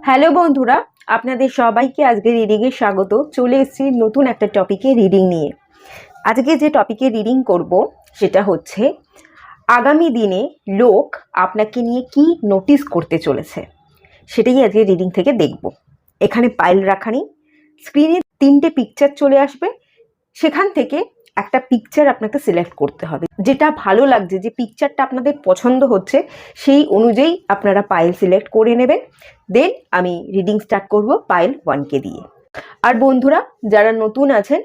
Hello বন্ধুরা, আপনাদের সবাইকে আজকে রিডিংয়ে স্বাগত। চলে এসেছি নতুন একটা টপিকে রিডিং নিয়ে। আজকে যে টপিকে রিডিং করব সেটা হচ্ছে আগামী দিনে লোক আপনাকে নিয়ে কি নোটিস করতে চলেছে, সেটাই আজকে রিডিং থেকে দেখব। এখানে পাইল রাখা নেই, স্ক্রিনে 3টে পিকচার চলে আসবে, সেখান থেকে একটা পিকচার আপনাকে সিলেক্ট করতে হবে। যেটা ভালো লাগছে, যে পিকচারটা আপনাদের পছন্দ হচ্ছে, সেই অনুযায়ী আপনারা পাইল সিলেক্ট করে নেবেন। দেন আমি রিডিং স্টার্ট করব পাইল 1কে দিয়ে। আর বন্ধুরা, যারা নতুন আছেন,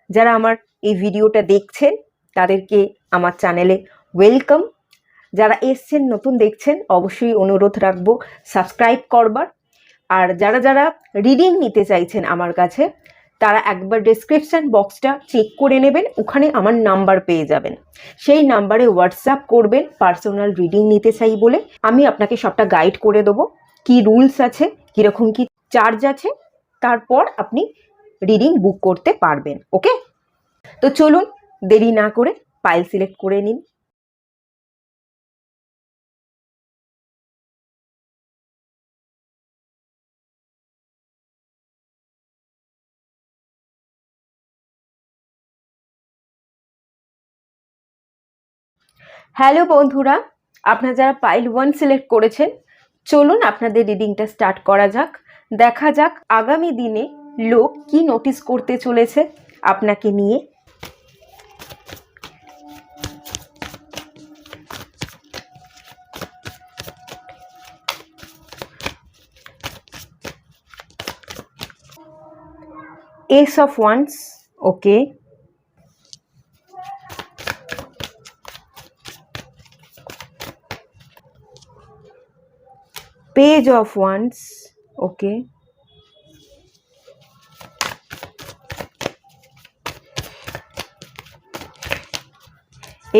যারা আমার এই ভিডিওটা দেখছেন, তাদেরকে আমার চ্যানেলে ওয়েলকাম। যারা এসছেন, নতুন দেখছেন, অবশ্যই অনুরোধ রাখবো সাবস্ক্রাইব করবার। আর যারা যারা রিডিং নিতে চাইছেন আমার কাছে, তারা একবার ডেসক্রিপশান বক্সটা চেক করে নেবেন, ওখানে আমার নাম্বার পেয়ে যাবেন। সেই নাম্বারে হোয়াটসঅ্যাপ করবেন পার্সোনাল রিডিং নিতে চাই বলে। আমি আপনাকে সবটা গাইড করে দেবো, কি রুলস আছে, কীরকম কি চার্জ আছে, তারপর আপনি রিডিং বুক করতে পারবেন। ওকে, তো চলুন দেরি না করে পাইল সিলেক্ট করে নিন। হ্যালো বন্ধুরা, আপনারা যারা পাইল 1 সিলেক্ট করেছেন, চলুন আপনাদের রিডিংটা স্টার্ট করা যাক। দেখা যাক আগামী দিনে লোক কি নোটিস করতে চলেছে আপনাকে নিয়ে। Ace of Wands, okay. Page of Wands, okay.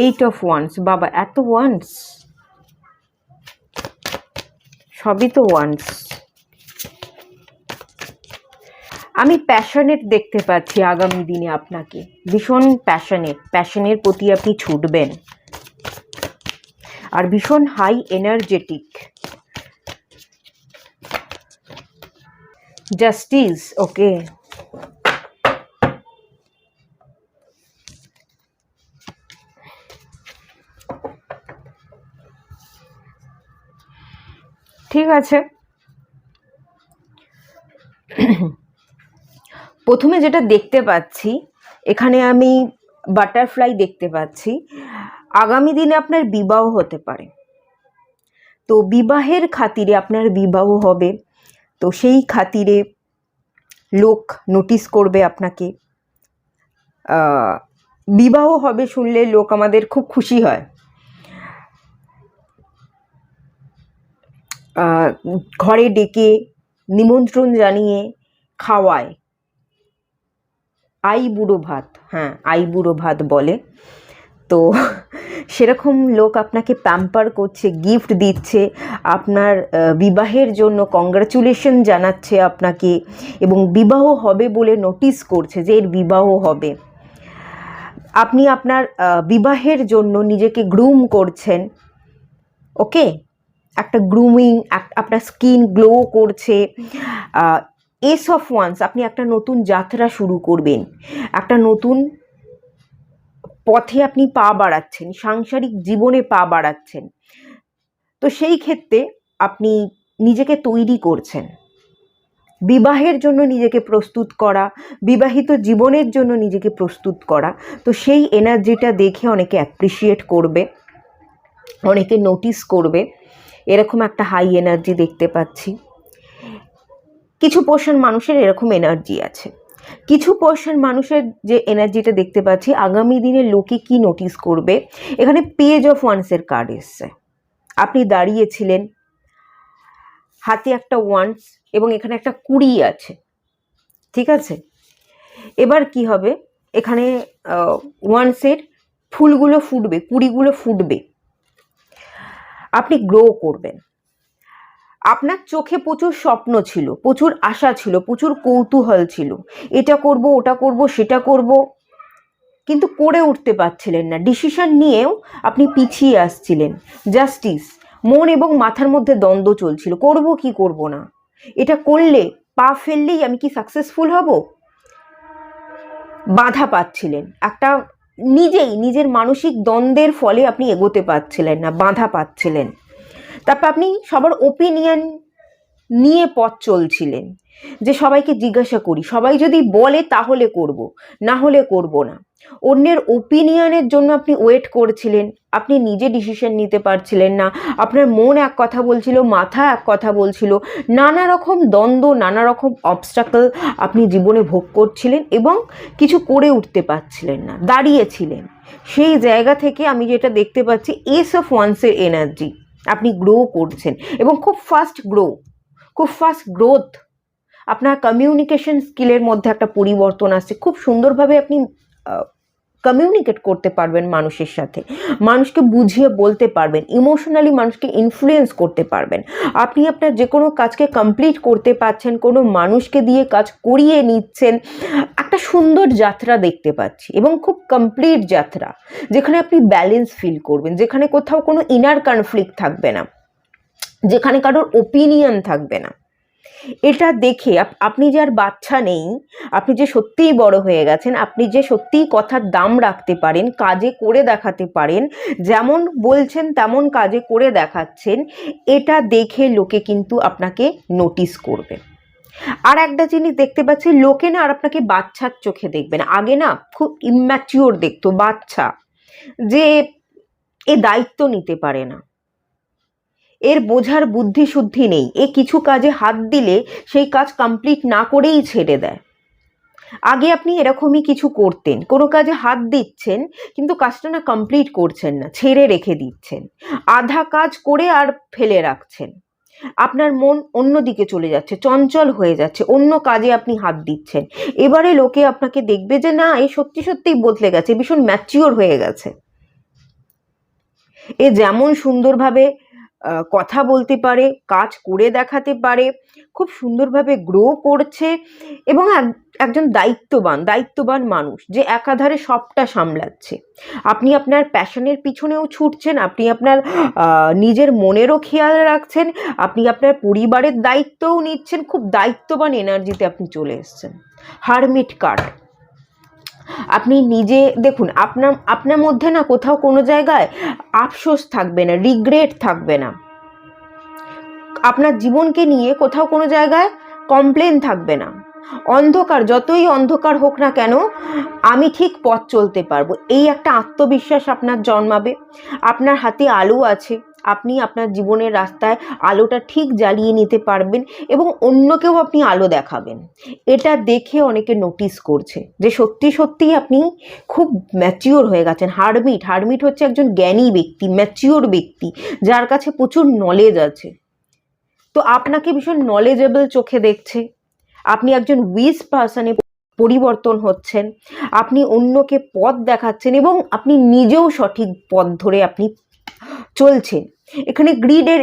Eight of Wands, বাবা এত ওয়ান্ডস, সবই তো ওয়ান্ডস। আমি প্যাশনেট দেখতে পাচ্ছি আগামী দিনে আপনাকে, ভীষণ প্যাশনের প্রতি আপনি ছুটবেন, আর ভীষণ হাই এনার্জেটিক। জাস্টিস, ওকে। ঠিক আছে, প্রথমে যেটা দেখতে পাচ্ছি, এখানে আমি বাটারফ্লাই দেখতে পাচ্ছি। আগামী দিনে আপনার বিবাহ হতে পারে, তো বিবাহের খাতিরে আপনার বিবাহ হবে, তো সেই খাতিরে লোক নোটিস করবে আপনাকে। বিবাহ হবে শুনলে লোক আমাদের খুব খুশি হয়, ঘরে ডেকে নিমন্ত্রণ জানিয়ে খাওয়ায়। আইবুড়ো ভাত, হ্যাঁ আইবুড়ো ভাত বলে। তো সেরকম লোক আপনাকে প্যাম্পার করছে, গিফট দিচ্ছে, আপনার বিবাহের জন্য কংগ্রাচুলেশন জানাচ্ছে আপনাকে, এবং বিবাহ হবে বলে নোটিস করছে যে এর বিবাহ হবে। আপনি আপনার বিবাহের জন্য নিজেকে গ্রুম করছেন, ওকে। একটা গ্রুমিং, আপনার স্কিন গ্লো করছে। এস অফ ওয়ান্স, আপনি একটা নতুন যাত্রা শুরু করবেন, একটা নতুন পথে আপনি পা বাড়াচ্ছেন, সাংসারিক জীবনে পা বাড়াচ্ছেন। তো সেই ক্ষেত্রে আপনি নিজেকে তৈরি করছেন, বিবাহের জন্য নিজেকে প্রস্তুত করা, বিবাহিত জীবনের জন্য নিজেকে প্রস্তুত করা। তো সেই এনার্জিটা দেখে অনেকে অ্যাপ্রিসিয়েট করবে, অনেকে নোটিস করবে। এরকম একটা হাই এনার্জি দেখতে পাচ্ছি। কিছু পোর্শন মানুষের এরকম এনার্জি আছে, কিছু পোর্শন মানুষের যে এনার্জিটা দেখতে পাচ্ছি, আগামী দিনে লোকে কি নোটিস করবে। এখানে পেজ অফ ওয়ান্সের কার্ড এসছে। আপনি দাঁড়িয়েছিলেন, হাতে একটা ওয়ান্স এবং এখানে একটা কুড়ি আছে, ঠিক আছে। এবার কি হবে, এখানে ওয়ান্সের ফুলগুলো ফুটবে, কুড়িগুলো ফুটবে, আপনি গ্রো করবেন। আপনার চোখে প্রচুর স্বপ্ন ছিল, প্রচুর আশা ছিল, প্রচুর কৌতূহল ছিল, এটা করব, ওটা করব, সেটা করব, কিন্তু করে উঠতে পারছিলেন না। ডিসিশন নিয়েও আপনি পিছিয়ে আসছিলেন। জাস্টিস, মন এবং মাথার মধ্যে দ্বন্দ্ব চলছিল, করব কি করব না। এটা করলে পা ফেললেই আমি কি সাকসেসফুল হব? বাধা পাচ্ছিলেন, একটা নিজের মানসিক দ্বন্দ্বের ফলে আপনি এগোতে পারছিলেন না, বাধা পাচ্ছিলেন। তারপর আপনি সবার ওপিনিয়ন নিয়ে পথ চলছিলেন, যে সবাইকে জিজ্ঞাসা করি, সবাই যদি বলে তাহলে করব, না হলে করব না। অন্যের ওপিনিয়নের জন্য আপনি ওয়েট করছিলেন, আপনি নিজে ডিসিশন নিতে পারছিলেন না, আপনার মন এক কথা বলছিল, মাথা এক কথা বলছিল, নানা রকম দ্বন্দ্ব, নানা রকম অবস্টাকল আপনি জীবনে ভোগ করছিলেন এবং কিছু করে উঠতে পারছিলেন না, দাঁড়িয়েছিলেন। সেই জায়গা থেকে আমি যেটা দেখতে পাচ্ছি, এস অফ ওয়ান্সের এনার্জি, আপনি গ্রো করছেন এবং খুব ফাস্ট গ্রোথ। আপনার কমিউনিকেশন স্কিলের মধ্যে একটা পরিবর্তন আসছে, খুব সুন্দরভাবে আপনি কমিউনিকেট করতে পারবেন মানুষের সাথে, মানুষকে বুঝিয়ে বলতে পারবেন, ইমোশনালি মানুষকে ইনফ্লুয়েন্স করতে পারবেন। আপনি আপনার যে কোনো কাজকে কমপ্লিট করতে পারছেন, কোনো মানুষকে দিয়ে কাজ করিয়ে নিচ্ছেন। একটা সুন্দর যাত্রা দেখতে পাচ্ছি এবং খুব কমপ্লিট যাত্রা, যেখানে আপনি ব্যালেন্স ফিল করবেন, যেখানে কোথাও কোনো ইনার কনফ্লিক্ট থাকবে না, যেখানে কারোর ওপিনিয়ন থাকবে না। এটা দেখে আপনি যে আর বাচ্চা নেই, আপনি যে সত্যিই বড় হয়ে গেছেন, আপনি যে সত্যিই কথার দাম রাখতে পারেন, কাজে করে দেখাতে পারেন, যেমন বলছেন তেমন কাজে করে দেখাচ্ছেন, এটা দেখে লোকে কিন্তু আপনাকে নোটিস করবে। আর একটা জিনিস দেখতে পাচ্ছি, লোকে না আর আপনাকে বাচ্চার চোখে দেখবে না। আগে না খুব ইম্যাচিওর দেখতো, বাচ্চা, যে এ দায়িত্ব নিতে পারে না, এর বোঝার বুদ্ধি শুদ্ধি নেই, এ কিছু কাজে হাত দিলে সেই কাজ কমপ্লিট না করেই ছেড়ে দেয়। আগে আপনি এরকমই কিছু করতেন, কোনো কাজে হাত দিচ্ছেন কিন্তু কাজটা না কমপ্লিট করছেন না, ছেড়ে রেখে দিচ্ছেন, আধা কাজ করে আর ফেলে রাখছেন। আপনার মন অন্যদিকে চলে যাচ্ছে, চঞ্চল হয়ে যাচ্ছে, অন্য কাজে আপনি হাত দিচ্ছেন। এবারে লোকে আপনাকে দেখবে যে না, এ সত্যি সত্যিই বদলে গেছে, ভীষণ ম্যাচিওর হয়ে গেছে। এ যেমন সুন্দরভাবে কথা বলতে পারে, কাজ করে দেখাতে পারে, খুব সুন্দরভাবে গ্রো করছে এবং একজন দায়িত্ববান মানুষ, যে একাধারে সবটা সামলাচ্ছে। আপনি আপনার প্যাশনের পিছনেও ছুটছেন, আপনি আপনার নিজের মনেরও খেয়াল রাখছেন, আপনি আপনার পরিবারের দায়িত্বও নিচ্ছেন। খুব দায়িত্ববান এনার্জিতে আপনি চলে এসেছেন। হারমিট কার্ড, আপনি নিজে দেখুন, আপনার মধ্যে না কোথাও কোনো জায়গায় আফসোস থাকবে না, রিগ্রেট থাকবে না, আপনার জীবনকে নিয়ে কোথাও কোনো জায়গায় কমপ্লেন থাকবে না। অন্ধকার, যতই অন্ধকার হোক না কেন, আমি ঠিক পথ চলতে পারবো, এই একটা আত্মবিশ্বাস আপনার জন্মাবে। আপনার হাতে আলো আছে, আপনি আপনার জীবনের রাস্তায় আলোটা ঠিক জ্বালিয়ে নিতে পারবেন এবং অন্যকেও আপনি আলো দেখাবেন। এটা দেখে অনেকে নোটিস করছে যে সত্যি সত্যিই আপনি খুব ম্যাচিওর হয়ে গেছেন। হারমিট হচ্ছে একজন জ্ঞানী ব্যক্তি, ম্যাচিওর ব্যক্তি, যার কাছে প্রচুর নলেজ আছে। তো আপনাকে ভীষণ নলেজেবল চোখে দেখছে, আপনি একজন উইজ পার্সনে পরিবর্তন হচ্ছেন, আপনি অন্যকে পথ দেখাচ্ছেন এবং আপনি নিজেও সঠিক পথ ধরে আপনি চলছেন। এখানে গ্রিডের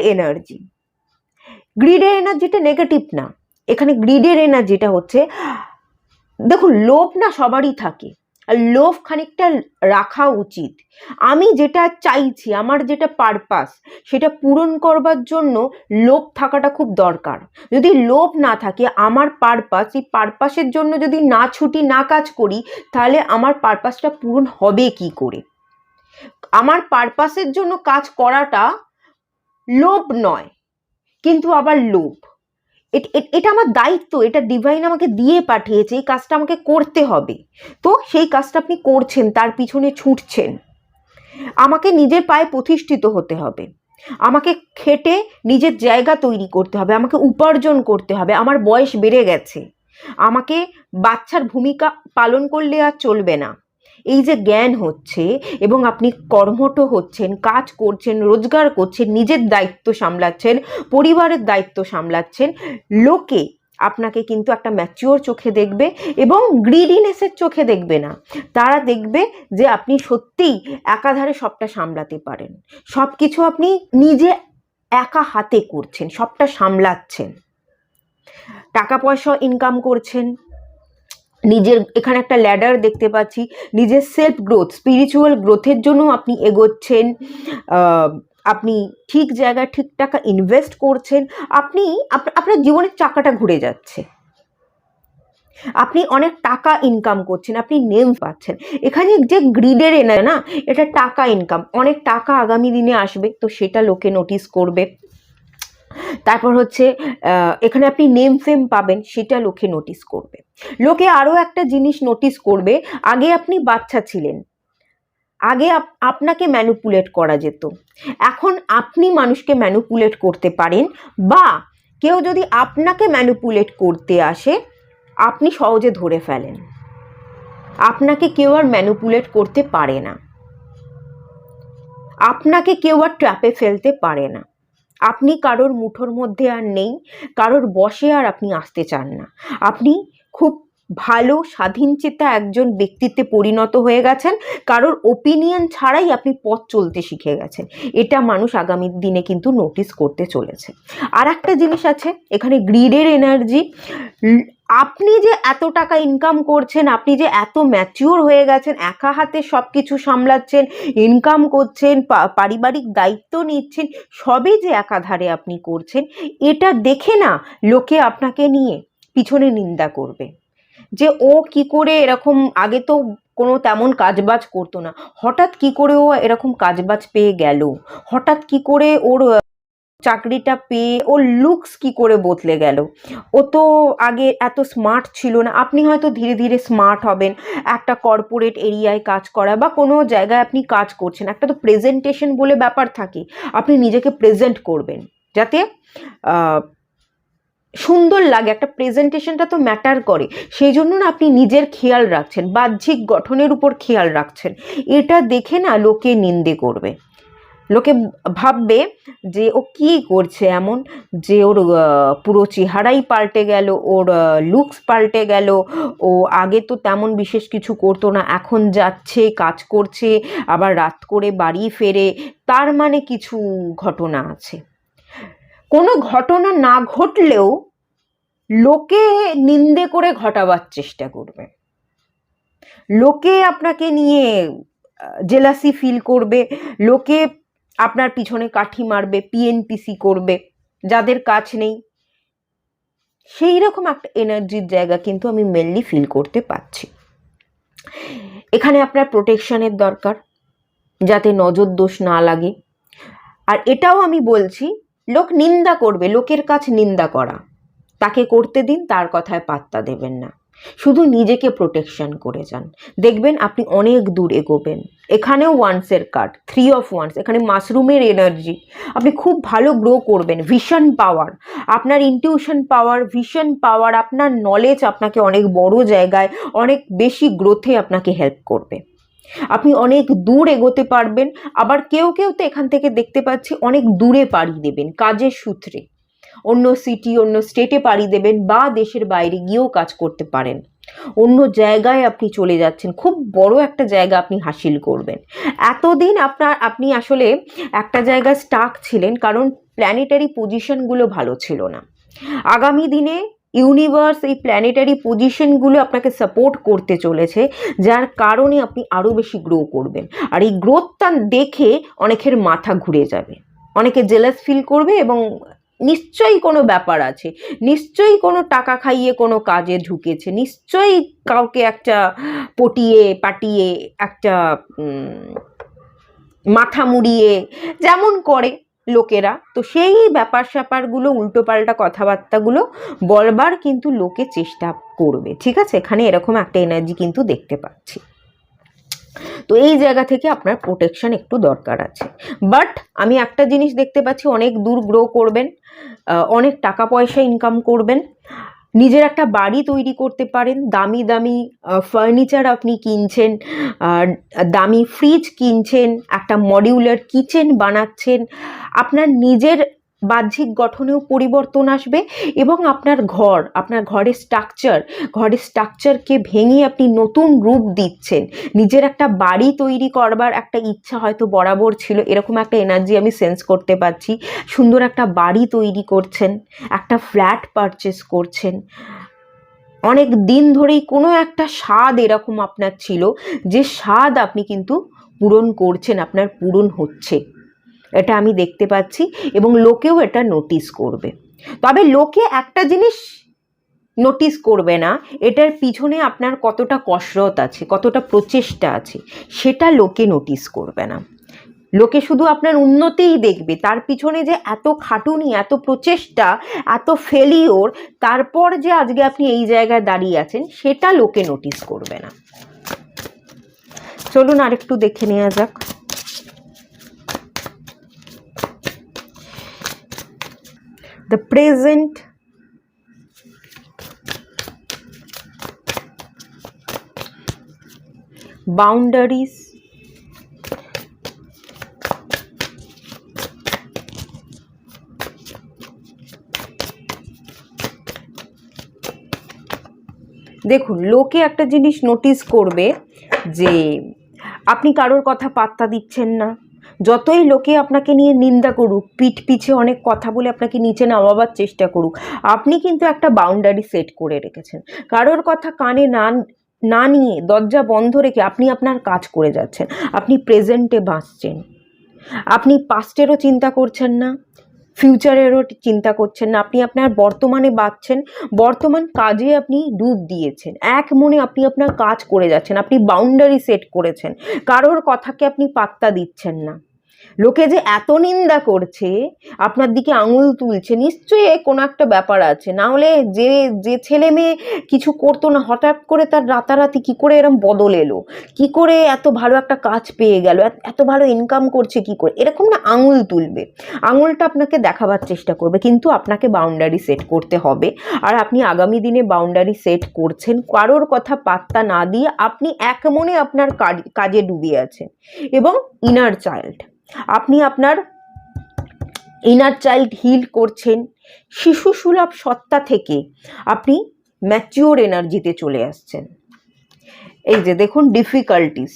এনার্জিটা নেগেটিভ না, এখানে গ্রিডের এনার্জিটা হচ্ছে, দেখুন লোভ না সবারই থাকে, আর লোভ খানিকটা রাখা উচিত। আমি যেটা চাইছি, আমার যেটা পারপাস, সেটা পূরণ করবার জন্য লোভ থাকাটা খুব দরকার। যদি লোভ না থাকে, আমার পারপাস, এই পারপাসের জন্য যদি না ছুটি, না কাজ করি, তাহলে আমার পারপাসটা পূরণ হবে কি করে? আমার পারপাসের জন্য কাজ করাটা লোভ নয়, কিন্তু আবার লোভ। এটা আমার দায়িত্ব, এটা ডিভাইন আমাকে দিয়ে পাঠিয়েছে, এই কাজটা আমাকে করতে হবে। তো সেই কাজটা আপনি করছেন, তার পিছনে ছুটছেন। আমাকে নিজের পায়ে প্রতিষ্ঠিত হতে হবে, আমাকে খেটে নিজের জায়গা তৈরি করতে হবে, আমাকে উপার্জন করতে হবে। আমার বয়স বেড়ে গেছে, আমাকে বাচ্চার ভূমিকা পালন করলে আর চলবে না। এই যে জ্ঞান হচ্ছে এবং আপনি কর্মঠ হচ্ছেন, কাজ করছেন, রোজগার করছেন, নিজের দায়িত্ব সামলাচ্ছেন, পরিবারের দায়িত্ব সামলাচ্ছেন, লোকে আপনাকে কিন্তু একটা ম্যাচিওর চোখে দেখবে এবং গ্রিডিনেসের চোখে দেখবে না। তারা দেখবে যে আপনি সত্যিই একাধারে সবটা সামলাতে পারেন, সব কিছু আপনি নিজে একা হাতে করছেন, সবটা সামলাচ্ছেন, টাকা পয়সা ইনকাম করছেন, নিজের এখানে একটা ল্যাডার দেখতে পাচ্ছি, নিজের সেলফ গ্রোথ, স্পিরিচুয়াল গ্রোথের জন্য আপনি এগোচ্ছেন, আপনি ঠিক জায়গায় ঠিক টাকা ইনভেস্ট করছেন, আপনি আপনার জীবনের চাকাটা ঘুরে যাচ্ছে, আপনি অনেক টাকা ইনকাম করছেন, আপনি নেম পাচ্ছেন। এখানে যে গ্রিডের এনার্জি না, এটা টাকা ইনকাম, অনেক টাকা আগামী দিনে আসবে, তো সেটা লোকে নোটিস করবে। তারপর হচ্ছে এখানে আপনি নেম ফেম পাবেন, সেটা লোকে নোটিস করবে। লোকে আরও একটা জিনিস নোটিস করবে, আগে আপনি বাচ্চা ছিলেন, আগে আপনাকে ম্যানিপুলেট করা যেত, এখন আপনি মানুষকে ম্যানিপুলেট করতে পারেন, বা কেউ যদি আপনাকে ম্যানিপুলেট করতে আসে আপনি সহজে ধরে ফেলেন, আপনাকে কেউ আর ম্যানিপুলেট করতে পারে না, আপনাকে কেউ আর ট্র্যাপে ফেলতে পারে না, আপনি কারোর মুঠোর মধ্যে আর নেই, কারোর বশে আর আপনি আসতে চান না, আপনি খুব ভালো স্বাধীনচেতা একজন ব্যক্তিত্বে পরিণত হয়ে গেছেন, কারোর ওপিনিয়ন ছাড়াই আপনি পথ চলতে শিখে গেছেন। এটা মানুষ আগামী দিনে কিন্তু নোটিস করতে চলেছে। আর একটা জিনিস আছে, এখানে গ্রিডের এনার্জি, আপনি যে এত টাকা ইনকাম করছেন, আপনি যে এত ম্যাচিওর হয়ে গেছেন, একা হাতে সব কিছু সামলাচ্ছেন, ইনকাম করছেন, পারিবারিক দায়িত্ব নিচ্ছেন, সবই যে একাধারে আপনি করছেন, এটা দেখে না লোকে আপনাকে নিয়ে পিছনে নিন্দা করবে, যে ও কি করে এরকম, আগে তো কোনো তেমন কাজবাজ করতো না, হঠাৎ কি করে ও এরকম কাজবাজ পেয়ে গেল, হঠাৎ কি করে ওর চাকরিটা পেয়ে ওর লুকস কি করে বদলে গেল, ও তো আগে এত স্মার্ট ছিল না। আপনি হয়তো ধীরে ধীরে স্মার্ট হবেন, একটা কর্পোরেট এরিয়ায় কাজ করা বা কোনো জায়গায় আপনি কাজ করছেন, একটা তো প্রেজেন্টেশন বলে ব্যাপার থাকে, আপনি নিজেকে প্রেজেন্ট করবেন যাতে সুন্দর লাগে, একটা প্রেজেন্টেশনটা তো ম্যাটার করে, সেই জন্য না আপনি নিজের খেয়াল রাখছেন, বাহ্যিক গঠনের উপর খেয়াল রাখছেন, এটা দেখে না লোকে নিন্দে করবে, লোকে ভাববে যে ও কি করছে এমন, যে ওর পুরো চেহারাই পাল্টে গেল, ওর লুকস পাল্টে গেল, ও আগে তো তেমন বিশেষ কিছু করতো না, এখন যাচ্ছে কাজ করছে, আবার রাত করে বাড়ি ফেরে, তার মানে কিছু ঘটনা আছে। কোনো ঘটনা না ঘটলেও লোকে নিন্দে করে ঘটাবার চেষ্টা করবে, লোকে আপনাকে নিয়ে জেলাসি ফিল করবে, লোকে আপনার পিছনে কাঠি মারবে, পিএনপিসি করবে, যাদের কাজ নেই, সেই রকম একটা এনার্জির জায়গা কিন্তু আমি মেনলি ফিল করতে পারছি। এখানে আপনার প্রোটেকশনের দরকার, যাতে নজর দোষ না লাগে। আর এটাও আমি বলছি, লোক নিন্দা করবে, লোকের কাজ নিন্দা করা, তাকে করতে দিন, তার কথায় পাত্তা দেবেন না, শুধু নিজেকে প্রোটেকশন করে যান, দেখবেন আপনি অনেক দূর এগোবেন। এখানেও ওয়ান্সের কার্ড, 3 অফ ওয়ান্স, এখানে মাশরুমের এনার্জি, আপনি খুব ভালো গ্রো করবেন, ভিশন পাওয়ার, আপনার ইনটিউশন পাওয়ার, ভিশন পাওয়ার, আপনার নলেজ আপনাকে অনেক বড় জায়গায় অনেক বেশি গ্রোথে আপনাকে হেল্প করবে, আপনি অনেক দূর এগোতে পারবেন। আবার কেউ কেউ তো এখান থেকে দেখতে পাচ্ছি অনেক দূরে পাড়ি দেবেন কাজের সূত্রে, অন্য সিটি অন্য স্টেটে পাড়ি দেবেন, বা দেশের বাইরে গিয়েও কাজ করতে পারেন, অন্য জায়গায় আপনি চলে যাচ্ছেন, খুব বড় একটা জায়গা আপনি হাসিল করবেন। এতদিন আপনি আসলে একটা জায়গায় স্টাক ছিলেন, কারণ প্ল্যানেটারি পজিশনগুলো ভালো ছিল না। আগামী দিনে ইউনিভার্স এই প্ল্যানেটারি পজিশনগুলো আপনাকে সাপোর্ট করতে চলেছে, যার কারণে আপনি আরও বেশি গ্রো করবেন, আর এই গ্রোথটা দেখে অনেকের মাথা ঘুরে যাবে, অনেকে জেলাস ফিল করবে, এবং নিশ্চয়ই কোনো ব্যাপার আছে, নিশ্চয়ই কোনো টাকা খাইয়ে কোনো কাজে ঢুকেছে, নিশ্চয়ই কাউকে একটা পটিয়ে পাটিয়ে একটা মাথা মুড়িয়ে যেমন করে লোকেরা, তো সেই ব্যাপার স্যাপারগুলো, উল্টোপাল্টা কথাবার্তাগুলো বলবার কিন্তু লোকে চেষ্টা করবে, ঠিক আছে? এখানে এরকম একটা এনার্জি কিন্তু দেখতে পাচ্ছি। তো এই জায়গা থেকে আপনার প্রোটেকশন একটু দরকার আছে। বাট আমি একটা জিনিস দেখতে পাচ্ছি, অনেক দূর গ্রো করবেন, অনেক টাকা পয়সা ইনকাম করবেন, নিজের একটা বাড়ি তৈরি করতে পারেন, দামি দামি ফার্নিচার আপনি কিনছেন, দামি ফ্রিজ কিনছেন, একটা মডিউলার কিচেন বানাচ্ছেন, আপনার নিজের বাহ্যিক গঠনেও পরিবর্তন আসবে, এবং আপনার ঘরের স্ট্রাকচারকে ভেঙে আপনি নতুন রূপ দিচ্ছেন, নিজের একটা বাড়ি তৈরি করবার একটা ইচ্ছা হয়তো বরাবর ছিল, এরকম একটা এনার্জি আমি সেন্স করতে পারছি, সুন্দর একটা বাড়ি তৈরি করছেন, একটা ফ্ল্যাট পারচেস করছেন, অনেক দিন ধরেই কোনো একটা স্বাদ এরকম আপনার ছিল, যে স্বাদ আপনি কিন্তু পূরণ করছেন, আপনার পূরণ হচ্ছে, এটা আমি দেখতে পাচ্ছি, এবং লোকেও এটা নোটিস করবে। তবে লোকে একটা জিনিস নোটিস করবে না, এটার পিছনে আপনার কতটা কসরত আছে, কতটা প্রচেষ্টা আছে, সেটা লোকে নোটিস করবে না। লোকে শুধু আপনার উন্নতিই দেখবে, তার পিছনে যে এত খাটুনি, এত প্রচেষ্টা, এত ফেলিওর, তারপর যে আজকে আপনি এই জায়গায় দাঁড়িয়ে আছেন, সেটা লোকে নোটিস করবে না। চলুন আরেকটু দেখে নেওয়া যাক। The present, boundaries, দেখুন লোকে একটা জিনিস নোটিস করবে যে আপনি কারোর কথা পাত্তা দিচ্ছেন না। যতই লোকে আপনাকে নিয়ে নিন্দা করুক, পিঠ পিছে অনেক কথা বলে আপনাকে নিচে নামাবার চেষ্টা করুক, আপনি কিন্তু একটা বাউন্ডারি সেট করে রেখেছেন। কারোর কথা কানে না নিয়ে, দরজা বন্ধ রেখে আপনি আপনার কাজ করে যাচ্ছেন। আপনি প্রেজেন্টে বাঁচছেন, আপনি পাস্টেরও চিন্তা করছেন না, ফিউচারেরও চিন্তা করছেন না। আপনি আপনার বর্তমানে বাঁচছেন, বর্তমান কাজে আপনি ডুব দিয়েছেন, এক মনে আপনি আপনার কাজ করে যাচ্ছেন। আপনি বাউন্ডারি সেট করেছেন, কারোর কথাকে আপনি পাত্তা দিচ্ছেন না। লোকে যে এত নিন্দা করছে, আপনার দিকে আঙুল তুলছে, নিশ্চয়ই কোনো একটা ব্যাপার আছে। না হলে যে যে ছেলে মেয়ে কিছু করতো না, হঠাৎ করে তার রাতারাতি কি করে এরম বদল এলো, কি করে এত ভালো একটা কাজ পেয়ে গেল, এত ভালো ইনকাম করছে কি করে, এরকম না আঙুল তুলবে, আঙুলটা আপনাকে দেখাবার চেষ্টা করবে। কিন্তু আপনাকে বাউন্ডারি সেট করতে হবে। আর আপনি আগামী দিনে বাউন্ডারি সেট করছেন, কারোর কথা পাত্তা না দিয়ে আপনি এক মনে আপনার কাজে ডুবে আছেন। এবং ইনার চাইল্ড, আপনি আপনার ইনার চাইল্ড হিল করছেন। শিশু সুলভ সত্তা থেকে আপনি ম্যাচিওর এনার্জিতে চলে আসছেন। এই যে দেখুন ডিফিকাল্টিস,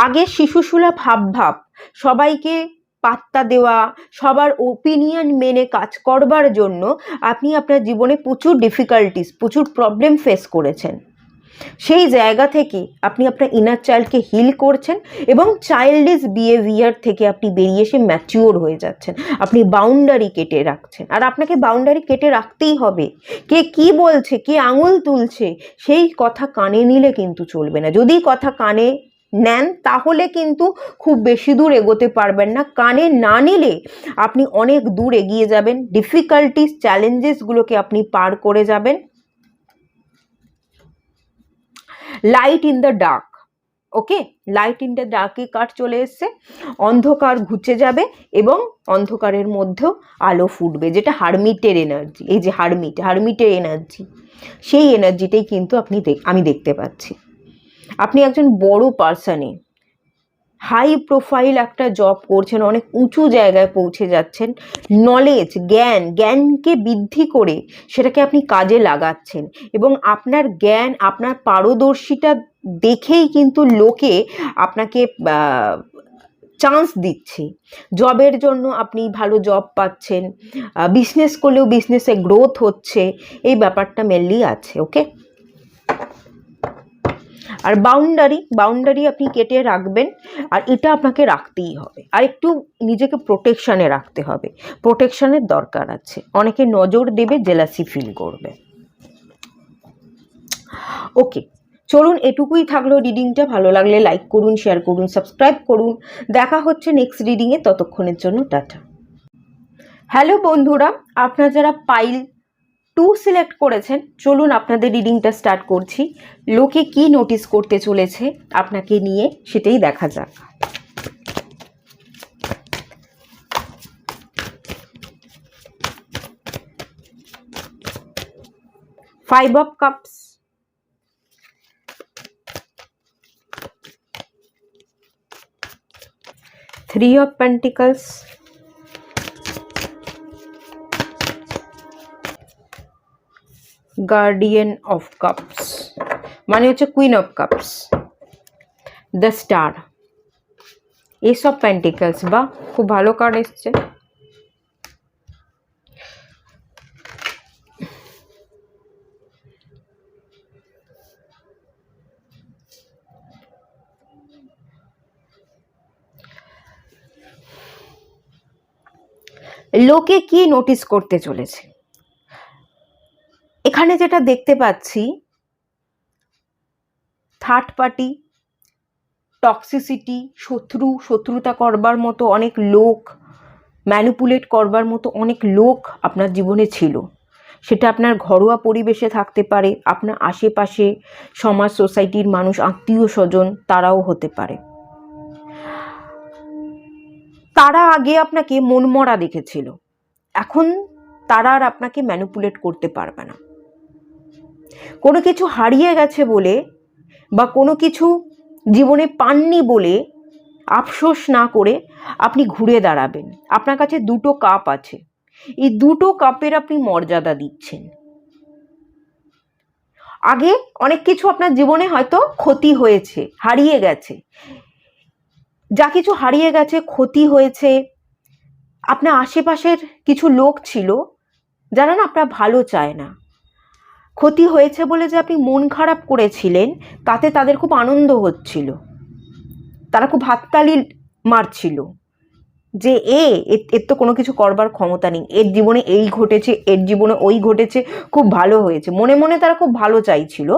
আগে শিশু সুলভ হাবভাব, সবাইকে পাত্তা দেওয়া, সবার ওপিনিয়ন মেনে কাজ করবার জন্য আপনি আপনার জীবনে প্রচুর ডিফিকাল্টিস, প্রচুর প্রবলেম ফেস করেছেন। সেই জায়গা থেকে আপনি আপনার ইনার চাইল্ডকে হিল করছেন এবং চাইল্ডিশ বিহেভিয়ার থেকে আপনি বেরিয়ে এসে ম্যাচিওর হয়ে যাচ্ছেন। আপনি বাউন্ডারি কেটে রাখছেন, আর আপনাকে বাউন্ডারি কেটে রাখতেই হবে। কে কি বলছে, কে আঙুল তুলছে, সেই কথা কানে নিলে কিন্তু চলবে না। যদি কথা কানে নেন তাহলে কিন্তু খুব বেশি দূর এগোতে পারবেন না। কানে না নিলে আপনি অনেক দূর এগিয়ে যাবেন, ডিফিকাল্টিস চ্যালেঞ্জেসগুলোকে আপনি পার করে যাবেন। Light in the dark, okay, light in the ডার্কে কার্ড চলে এসছে। অন্ধকার ঘুচে যাবে এবং অন্ধকারের মধ্যেও আলো ফুটবে, যেটা হারমিটের এনার্জি। এই যে হারমিটের এনার্জি, সেই এনার্জিটাই কিন্তু আমি দেখতে পাচ্ছি। আপনি একজন বড় পার্সনে, হাই প্রোফাইল একটা জব করছেন, অনেক উঁচু জায়গায় পৌঁছে যাচ্ছেন। নলেজ, জ্ঞানকে বৃদ্ধি করে সেটাকে আপনি কাজে লাগাচ্ছেন, এবং আপনার জ্ঞান, আপনার পারদর্শিতা দেখেই কিন্তু লোকে আপনাকে চান্স দিচ্ছে। জবের জন্য আপনি ভালো জব পাচ্ছেন, বিজনেস করলেও বিজনেসে গ্রোথ হচ্ছে, এই ব্যাপারটা মেনলি আছে। ওকে, আর বাউন্ডারি আপনি কেটে রাখবেন, আর এটা আপনাকে রাখতেই হবে। আর একটু নিজেকে প্রোটেকশানে রাখতে হবে, প্রোটেকশানের দরকার আছে। অনেকে নজর দেবে, জেলাসি ফিল করবে। ওকে, চলুন এটুকুই থাকলো রিডিংটা। ভালো লাগলে লাইক করুন, শেয়ার করুন, সাবস্ক্রাইব করুন। দেখা হচ্ছে নেক্সট রিডিংয়ে, ততক্ষণের জন্য টাটা। হ্যালো বন্ধুরা, আপনারা যারা পাইল 2 সিলেক্ট করেছেন, চলুন আপনাদের রিডিংটা স্টার্ট করছি। লোকে কি নোটিস করতে চলেছে আপনাকে নিয়ে, সেটাই দেখা যাক। Five of Cups, Three of Pentacles, Guardian of Cups, মানে হচ্ছে Queen of Cups, The Star, Ace of Pentacles। বা খুব ভালো কার্ড এসছে। লোকে কি নোটিস করতে চলেছে? এখানে যেটা দেখতে পাচ্ছি, থার্ড পার্টি, টক্সিসিটি, শত্রুতা করবার মতো অনেক লোক, ম্যানিপুলেট করবার মতো অনেক লোক আপনার জীবনে ছিল। সেটা আপনার ঘরোয়া পরিবেশে থাকতে পারে, আপনার আশেপাশে সমাজ, সোসাইটির মানুষ, আত্মীয় স্বজন, তারাও হতে পারে। তারা আগে আপনাকে মনমরা দেখেছিল, এখন তারা আর আপনাকে ম্যানিপুলেট করতে পারবে না। কোনো কিছু হারিয়ে গেছে বলে বা কোনো কিছু জীবনে পাননি বলে আফসোস না করে আপনি ঘুরে দাঁড়াবেন। আপনার কাছে দুটো কাপ আছে, এই দুটো কাপের আপনি মর্যাদা দিচ্ছেন। আগে অনেক কিছু আপনার জীবনে হয়তো ক্ষতি হয়েছে, হারিয়ে গেছে, যা কিছু হারিয়ে গেছে, ক্ষতি হয়েছে, আপনার আশেপাশের কিছু লোক ছিল যারা না আপনার ভালো চায় না। ক্ষতি হয়েছে বলে যে আপনি মন খারাপ করেছিলেন, তাতে তাদের খুব আনন্দ হচ্ছিল, তারা খুব হাততালি মারছিল যে এর তো কোনো কিছু করবার ক্ষমতা নেই, এর জীবনে এই ঘটেছে, এর জীবনে ওই ঘটেছে, খুব ভালো হয়েছে। মনে মনে তারা খুব ভালো চাইছিল,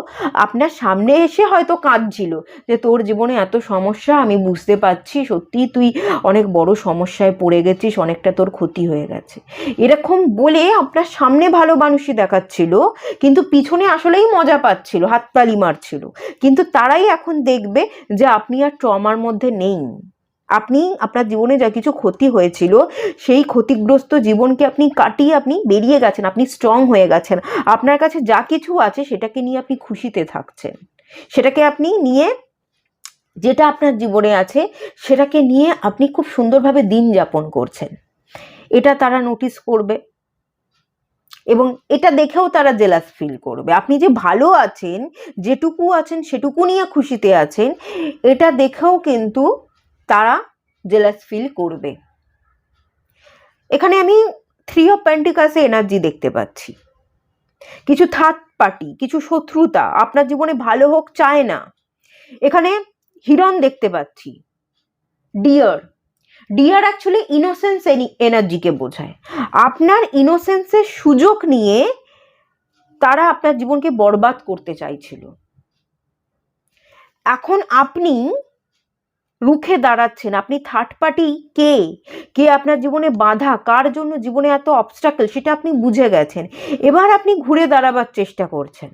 আপনার সামনে এসে হয়তো কাঁদছিল যে তোর জীবনে এত সমস্যা, আমি বুঝতে পারছি, সত্যিই তুই অনেক বড় সমস্যায় পড়ে গেছিস, অনেকটা তোর ক্ষতি হয়ে গেছে, এরকম বলে আপনার সামনে ভালো মানুষই দেখাচ্ছিল, কিন্তু পিছনে আসলেই মজা পাচ্ছিল, হাততালি মারছিল। কিন্তু তারাই এখন দেখবে যে আপনি আর ট্রমার মধ্যে নেই। আপনি আপনার জীবনে যা কিছু ক্ষতি হয়েছিল, সেই ক্ষতিগ্রস্ত জীবনকে আপনি কাটিয়ে আপনি বেরিয়ে গেছেন, আপনি স্ট্রং হয়ে গেছেন। আপনার কাছে যা কিছু আছে সেটাকে নিয়ে আপনি খুশিতে থাকছেন, সেটাকে আপনি নিয়ে, যেটা আপনার জীবনে আছে সেটাকে নিয়ে আপনি খুব সুন্দরভাবে দিন যাপন করছেন। এটা তারা নোটিস করবে এবং এটা দেখেও তারা জেলাস ফিল করবে। আপনি যে ভালো আছেন, যেটুকু আছেন সেটুকু নিয়ে খুশিতে আছেন, এটা দেখেও কিন্তু তারা জেলাস ফিল করবে। এখানে আমি 3 অফ পেন্টিকালসে এনার্জি দেখতে পাচ্ছি। কিছু থার্ড পার্টি, কিছু শত্রুতা আপনার জীবনে ভালো হোক চায় না। এখানে হিরণ দেখতে পাচ্ছি, ডিয়ার অ্যাকচুয়ালি ইনোসেন্স এনার্জিকে বোঝায়। আপনার ইনোসেন্সের সুযোগ নিয়ে তারা আপনার জীবনকে বরবাদ করতে চাইছিল। এখন আপনি রুখে দাঁড়াচ্ছেন। আপনি থার্ড পার্টি কে আপনার জীবনে বাধা, কার জন্য জীবনে এত অবস্ট্রাকল, সেটা আপনি বুঝে গেছেন। এবার আপনি ঘুরে দাঁড়াবার চেষ্টা করছেন।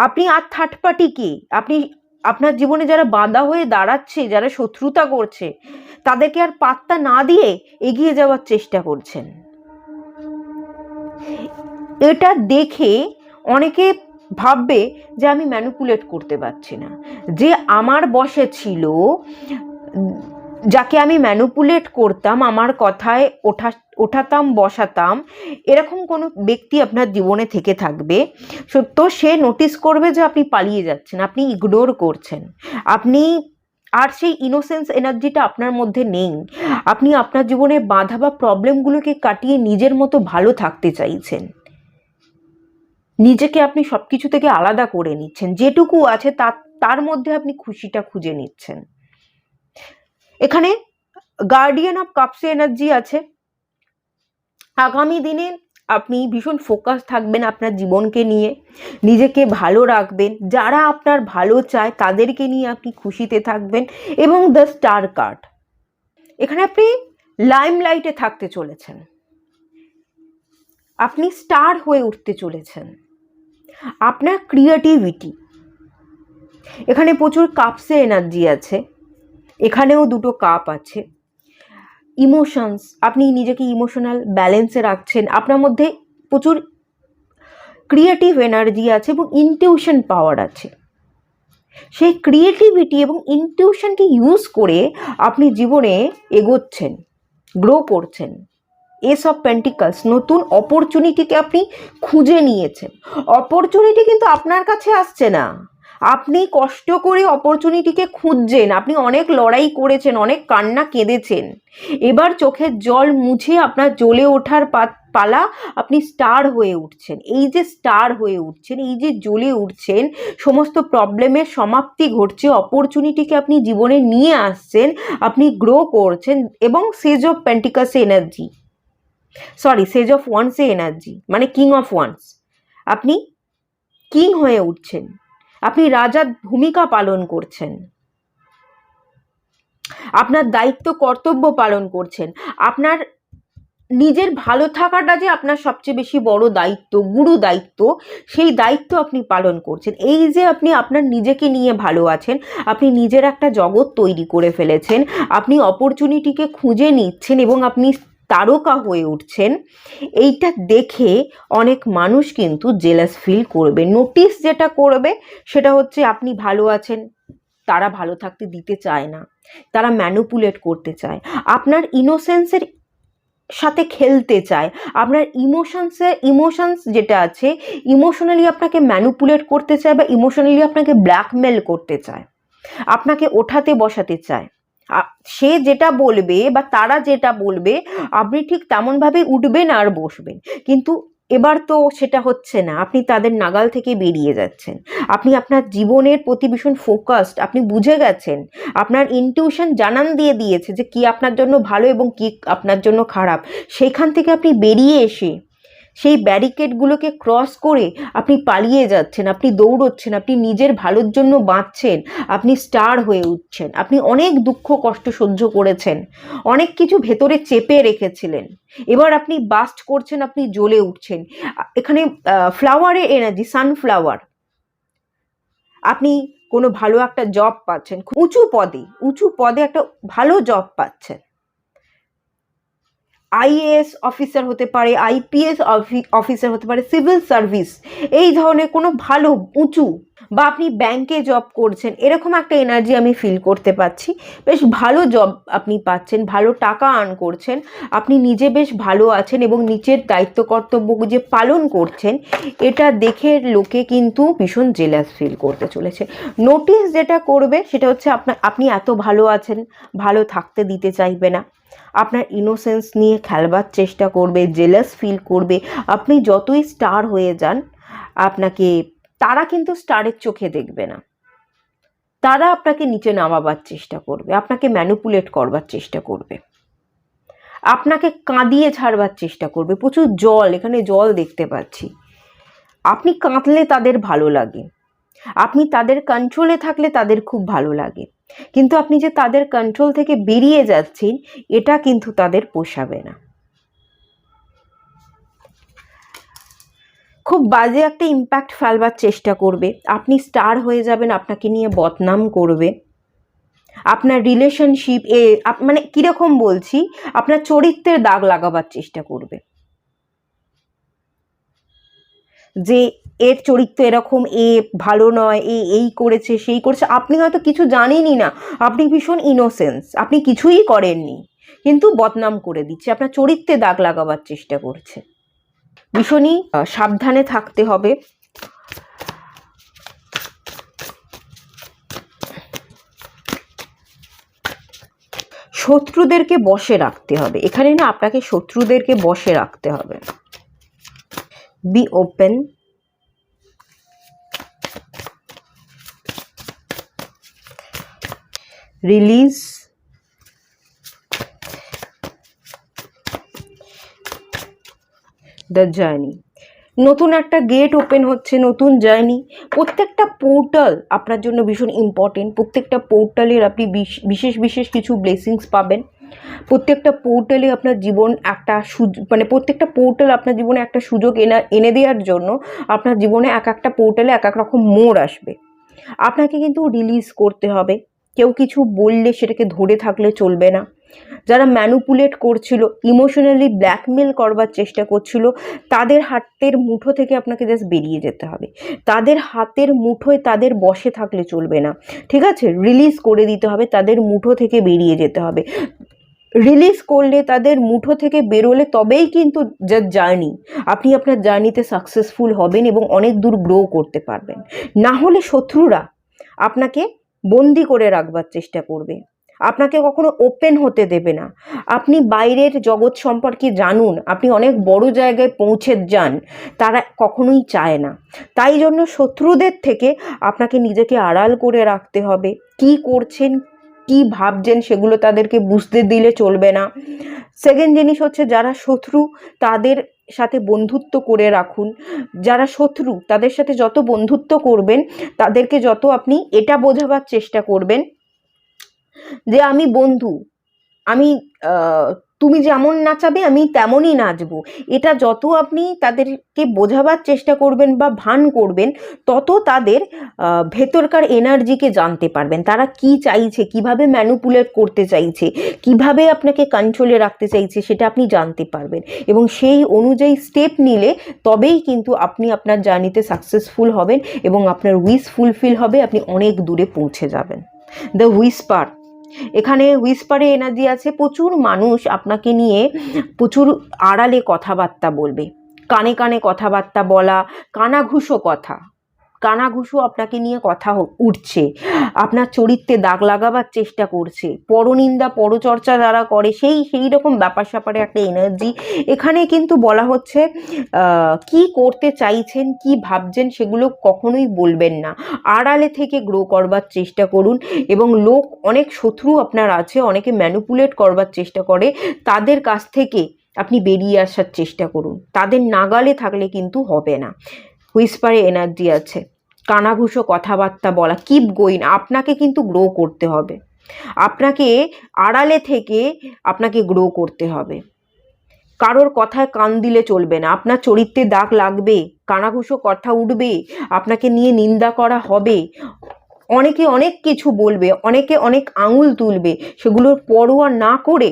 আপনি আর থার্ড পার্টি কে, আপনি আপনার জীবনে যারা বাধা হয়ে দাঁড়াচ্ছে, যারা শত্রুতা করছে, তাদেরকে আর পাত্তা না দিয়ে এগিয়ে যাওয়ার চেষ্টা করছেন। এটা দেখে অনেকে ভাববে যে আমি ম্যানিপুলেট করতে পারছি না, যে আমার বসে ছিল, যাকে আমি ম্যানিপুলেট করতাম, আমার কথায় ওঠাতাম বসাতাম, এরকম কোনো ব্যক্তি আপনার জীবনে থেকে থাকবে। তো সে নোটিস করবে যে আপনি পালিয়ে যাচ্ছেন, আপনি ইগনোর করছেন, আপনি আর সেই ইনোসেন্স এনার্জিটা আপনার মধ্যে নেই। আপনি আপনার জীবনের বাধা বা প্রবলেমগুলোকে কাটিয়ে নিজের মতো ভালো থাকতে চাইছেন। নিজেকে আপনি সব কিছু থেকে আলাদা করে নিচ্ছেন, যেটুকু আছে তার মধ্যে আপনি খুশিটা খুঁজে নিচ্ছেন। এখানে গার্ডিয়ান অফ কাপসে এনার্জি আছে। আগামী দিনে আপনি ভীষণ ফোকাস থাকবেন আপনার জীবনকে নিয়ে, নিজেকে ভালো রাখবেন, যারা আপনার ভালো চায় তাদেরকে নিয়ে আপনি খুশিতে থাকবেন। এবং দ্য স্টার কার্ড, এখানে আপনি লাইমলাইটে থাকতে চলেছেন, আপনি স্টার হয়ে উঠতে চলেছেন। আপনার ক্রিয়েটিভিটি, এখানে প্রচুর কাপসে এনার্জি আছে, এখানেও দুটো কাপ আছে। ইমোশনস, আপনি নিজেকে ইমোশনাল ব্যালেন্সে রাখছেন, আপনার মধ্যে প্রচুর ক্রিয়েটিভ এনার্জি আছে এবং ইনটিউশন পাওয়ার আছে। সেই ক্রিয়েটিভিটি এবং ইনটিউশনকে ইউজ করে আপনি জীবনে এগোচ্ছেন, গ্রো করছেন। এস অফ পেন্টিকলস, নতুন অপরচুনিটিকে আপনি খুঁজে নিয়েছেন। অপরচুনিটি কিন্তু আপনার কাছে আসছে না, আপনি কষ্ট করে অপরচুনিটিকে খুঁজছেন। আপনি অনেক লড়াই করেছেন, অনেক কান্না কেঁদেছেন, এবার চোখের জল মুছে আপনার জ্বলে ওঠার পালা, আপনি স্টার হয়ে উঠছেন। এই যে স্টার হয়ে উঠছেন, এই যে জ্বলে উঠছেন, সমস্ত প্রবলেমের সমাপ্তি ঘটছে, অপরচুনিটিকে আপনি জীবনে নিয়ে আসছেন, আপনি গ্রো করছেন, এবং সেজ অফ পেন্টিকাসে এনার্জি, সরি সেজ অফ ওয়ান্সে এনার্জি, মানে কিং অফ ওয়ান্স, আপনি কিং হয়ে উঠছেন, আপনি রাজার ভূমিকা পালন করছেন, আপনার দায়িত্ব কর্তব্য পালন করছেন, আপনার নিজের ভালো থাকাটা যে আপনার সবচেয়ে বেশি বড় দায়িত্ব, গুরু দায়িত্ব, সেই দায়িত্ব আপনি পালন করছেন। এই যে আপনি আপনার নিজেকে নিয়ে ভালো আছেন, আপনি নিজের একটা জগৎ তৈরি করে ফেলেছেন, আপনি অপরচুনিটিকে খুঁজে নিচ্ছেন এবং আপনি তারকা হয়ে উঠছেন, এইটা দেখে অনেক মানুষ কিন্তু জেলাস ফিল করবে। নোটিস যেটা করবে সেটা হচ্ছে আপনি ভালো আছেন, তারা ভালো থাকতে দিতে চায় না, তারা ম্যানুপুলেট করতে চায়, আপনার ইনোসেন্সের সাথে খেলতে চায়, আপনার ইমোশনস যেটা আছে, ইমোশনালি আপনাকে ম্যানুপুলেট করতে চায় বা ইমোশনালি আপনাকে ব্ল্যাকমেল করতে চায়, আপনাকে ওঠাতে বসাতে চায়। সে যেটা বলবে বা তারা যেটা বলবে আপনি ঠিক তেমনভাবে উঠবেন আর বসবেন, কিন্তু এবার তো সেটা হচ্ছে না, আপনি তাদের নাগাল থেকে বেরিয়ে যাচ্ছেন, আপনি আপনার জীবনের প্রতি ভীষণ ফোকাসড, আপনি বুঝে গেছেন, আপনার ইনটিউশন জানান দিয়ে দিয়েছে যে কি আপনার জন্য ভালো এবং কি আপনার জন্য খারাপ। সেইখান থেকে আপনি বেরিয়ে এসে সেই ব্যারিকেডগুলোকে ক্রস করে আপনি পালিয়ে যাচ্ছেন, আপনি দৌড়চ্ছেন, আপনি নিজের ভালোর জন্য বাঁচছেন, আপনি স্টার হয়ে উঠছেন, আপনি অনেক দুঃখ কষ্ট সহ্য করেছেন, অনেক কিছু ভেতরে চেপে রেখেছিলেন, এবার আপনি বাস্ট করছেন, আপনি জ্বলে উঠছেন। এখানে ফ্লাওয়ারে এনার্জি, সানফ্লাওয়ার, আপনি কোনো ভালো একটা জব পাচ্ছেন, উঁচু পদে একটা ভালো জব পাচ্ছেন, আইএএস অফিসার হতে পারে, আইপিএস অফিসার হতে পারে, সিভিল সার্ভিস, এই ধরনের কোনো ভালো উঁচু, বা আপনি ব্যাংকে জব করছেন, এরকম একটা এনার্জি আমি ফিল করতে পাচ্ছি। বেশ ভালো জব আপনি পাচ্ছেন, ভালো টাকা আর্ন করছেন, আপনি নিজে বেশ ভালো আছেন এবং নিজের দায়িত্ব কর্তব্য যে পালন করছেন, এটা দেখে লোকে কিন্তু ভীষণ জেলাস ফিল করতে চলেছে। নোটিস যেটা করবে সেটা হচ্ছে আপনি এত ভালো আছেন, ভালো থাকতে দিতে চাইবে না, আপনার ইনোসেন্স নিয়ে খেলবার চেষ্টা করবে, জেলাস ফিল করবে। আপনি যতই স্টার হয়ে যান, আপনাকে তারা কিন্তু স্টারের চোখে দেখবে না, তারা আপনাকে নিচে নামাবার চেষ্টা করবে, আপনাকে ম্যানুপুলেট করবার চেষ্টা করবে, আপনাকে কাঁদিয়ে ছাড়বার চেষ্টা করবে। প্রচুর জল, এখানে জল দেখতে পাচ্ছি, আপনি কাঁদলে তাদের ভালো লাগে, আপনি তাদের কন্ট্রোলে থাকলে তাদের খুব ভালো লাগে, কিন্তু আপনি যে তাদের কন্ট্রোল থেকে বেরিয়ে যাচ্ছেন, এটা কিন্তু তাদের পোষাবে না। খুব বাজে একটা ইম্প্যাক্ট ফেলবার চেষ্টা করবে, আপনি স্টার হয়ে যাবেন, আপনাকে নিয়ে বদনাম করবে, আপনার রিলেশনশিপ মানে কিরকম বলছি, আপনার চরিত্রের দাগ লাগাবার চেষ্টা করবে, যে এর চরিত্র এরকম, এ ভালো নয়, এই করেছে সেই করেছে, আপনি হয়তো কিছু জানেনই না, আপনি ভীষণ ইনোসেন্স, আপনি কিছুই করেননি, কিন্তু বদনাম করে দিচ্ছে, আপনার চরিত্রে দাগ লাগাবার চেষ্টা করছে। ভীষণই সাবধানে থাকতে হবে। শত্রুদেরকে বশে রাখতে হবে, এখানে না আপনাকে শত্রুদেরকে বশে রাখতে হবে। Be open, release, the journey. নতুন একটা গেট ওপেন হচ্ছে, নতুন জার্নি, প্রত্যেকটা পোর্টাল আপনার জন্য ভীষণ ইম্পর্টেন্ট, প্রত্যেকটা পোর্টালের আপনি বিশেষ বিশেষ কিছু ব্লেসিংস পাবেন, প্রত্যেকটা পোর্টালে আপনার জীবন একটা মানে প্রত্যেকটা পোর্টাল আপনার জীবনে একটা সুযোগ এনে দেওয়ার জন্য আপনার জীবনে এক একটা পোর্টালে এক এক রকম মোড় আসবে, আপনাকে কিন্তু রিলিজ করতে হবে। কেউ কিছু বললে সেটাকে ধরে থাকলে চলবে না, যারা ম্যানুপুলেট করছিল, ইমোশনালি ব্ল্যাকমেল করবার চেষ্টা করছিল, তাদের হাতের মুঠো থেকে আপনাকে জাস্ট বেরিয়ে যেতে হবে, তাদের হাতের মুঠোয় তাদের বসে থাকলে চলবে না, ঠিক আছে, রিলিজ করে দিতে হবে, তাদের মুঠো থেকে বেরিয়ে যেতে হবে। রিলিজ করলে, তাদের মুঠো থেকে বেরোলে তবেই কিন্তু যা জার্নি, আপনি আপনার জার্নিতে সাকসেসফুল হবেন এবং অনেক দূর গ্রো করতে পারবেন। না হলে শত্রুরা আপনাকে বন্দি করে রাখবার চেষ্টা করবে, আপনাকে কখনো ওপেন হতে দেবে না। আপনি বাইরের জগৎ সম্পর্কে জানুন, আপনি অনেক বড় জায়গায় পৌঁছে যান, তারা কখনোই চায় না। তাই জন্য শত্রুদের থেকে আপনাকে নিজেকে আড়াল করে রাখতে হবে। কি করছেন, কি ভাবছেন সেগুলো তাদেরকে বুঝতে দিলে চলবে না। সেকেন্ড জিনিস হচ্ছে, যারা শত্রু তাদের সাথে বন্ধুত্ব করে রাখুন। যারা শত্রু তাদের সাথে যত বন্ধুত্ব করবেন, তাদেরকে যত আপনি এটা বোঝাবার চেষ্টা করবেন যে আমি বন্ধু, আমি তুমি যেমন নাচাবে আমি তেমনই নাচবো, এটা যত আপনি তাদেরকে বোঝাবার চেষ্টা করবেন বা ভান করবেন, তত তাদের ভেতরকার এনার্জিকে জানতে পারবেন। তারা কি চাইছে, কিভাবে ম্যানিপুলেট করতে চাইছে, কিভাবে আপনাকে কন্ট্রোলে রাখতে চাইছে, সেটা আপনি জানতে পারবেন। এবং সেই অনুযায়ী স্টেপ নিলে তবেই কিন্তু আপনি আপনার জার্নিতে সাকসেসফুল হবেন এবং আপনার উইশ ফুলফিল হবে, আপনি অনেক দূরে পৌঁছে যাবেন। দ্য হুইসপার, এখানে হুইসপারে এনার্জি আছে। প্রচুর মানুষ আপনাকে নিয়ে প্রচুর আড়ালে কথাবার্তা বলবে, কানে কানে কথাবার্তা বলা, কানাঘুষো কথা, কানাঘুষো আপনাকে নিয়ে কথা উঠছে, আপনার চরিত্রে দাগ লাগাবার চেষ্টা করছে, পরনিন্দা পরচর্চা যারা করে সেই রকম ব্যাপার স্যাপারে একটা এনার্জি এখানে কিন্তু বলা হচ্ছে। কি করতে চাইছেন, কি ভাবছেন সেগুলো কখনোই বলবেন না, আড়ালে থেকে গ্রো করবার চেষ্টা করুন। এবং লোক, অনেক শত্রু আপনার আছে, অনেকে ম্যানিপুলেট করবার চেষ্টা করে, তাদের কাছ থেকে আপনি বেরিয়ে আসার চেষ্টা করুন। তাদের নাগালে থাকলে কিন্তু হবে না। হুইসপারে এনার্জি আছে, কানাঘুষো কথাবার্তা বলা, কিপ গোয়িং, আপনাকে কিন্তু গ্রো করতে হবে, আপনাকে আড়ালে থেকে আপনাকে গ্রো করতে হবে। কারোর কথায় কান দিলে চলবে না, আপনার চরিত্রে দাগ লাগবে, কানাঘুষো কথা উঠবে, আপনাকে নিয়ে নিন্দা করা হবে, অনেকে অনেক কিছু বলবে, অনেকে অনেক আঙুল তুলবে, সেগুলোর পরোয়া না করে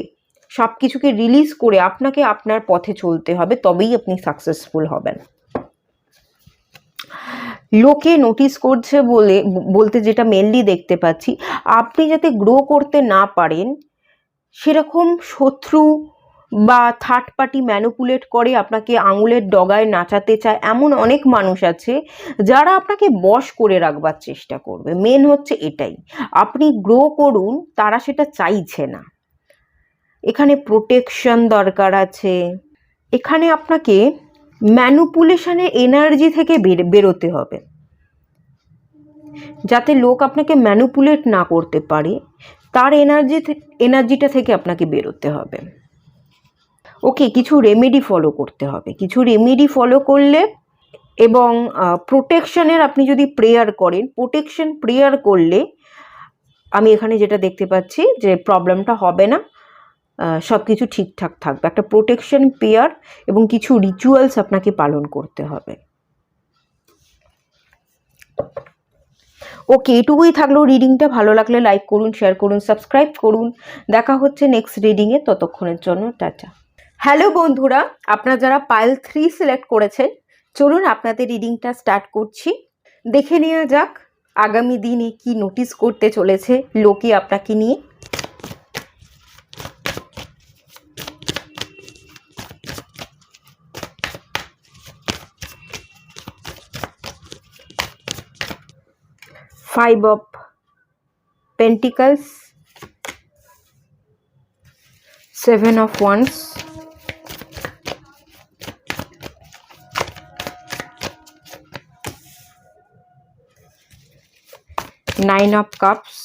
সব কিছুকে রিলিজ করে আপনাকে আপনার পথে চলতে হবে, তবেই আপনি সাকসেসফুল হবেন। লোকে নোটিস করছে বলতে যেটা মেনলি দেখতে পাচ্ছি, আপনি যাতে গ্রো করতে না পারেন সেরকম শত্রু বা থার্ড পার্টি ম্যানিপুলেট করে আপনাকে আঙুলের ডগায় নাচাতে চায়, এমন অনেক মানুষ আছে যারা আপনাকে বশ করে রাখবার চেষ্টা করবে। মেন হচ্ছে এটাই, আপনি গ্রো করুন, তারা সেটা চাইছে না। এখানে প্রোটেকশন দরকার আছে, এখানে আপনাকে ম্যানিপুলেশনের এনার্জি থেকে বেরোতে হবে, যাতে লোক আপনাকে ম্যানিপুলেট না করতে পারে, তার এনার্জিটা থেকে আপনাকে বেরোতে হবে। ওকে, কিছু রেমেডি ফলো করতে হবে, কিছু রেমেডি ফলো করলে, এবং প্রোটেকশনের আপনি যদি প্রেয়ার করেন, প্রোটেকশন প্রেয়ার করলে আমি এখানে যেটা দেখতে পাচ্ছি যে প্রবলেমটা হবে না, সব কিছু ঠিকঠাক থাকবে। একটা প্রোটেকশন প্রেয়ার এবং কিছু রিচুয়ালস আপনাকে পালন করতে হবে। ওকে, এটুকুই থাকলো রিডিংটা। ভালো লাগলে লাইক করুন, শেয়ার করুন, সাবস্ক্রাইব করুন। দেখা হচ্ছে নেক্সট রিডিংয়ে, ততক্ষণের জন্য টাটা। হ্যালো বন্ধুরা, আপনারা যারা পাইল 3 সিলেক্ট করেছেন, চলুন আপনাদের রিডিংটা স্টার্ট করছি। দেখে নেওয়া যাক আগামী দিনে কি নোটিস করতে চলেছে লোকে আপনাকে নিয়ে। Five of Pentacles, Seven of Wands, Nine of Cups,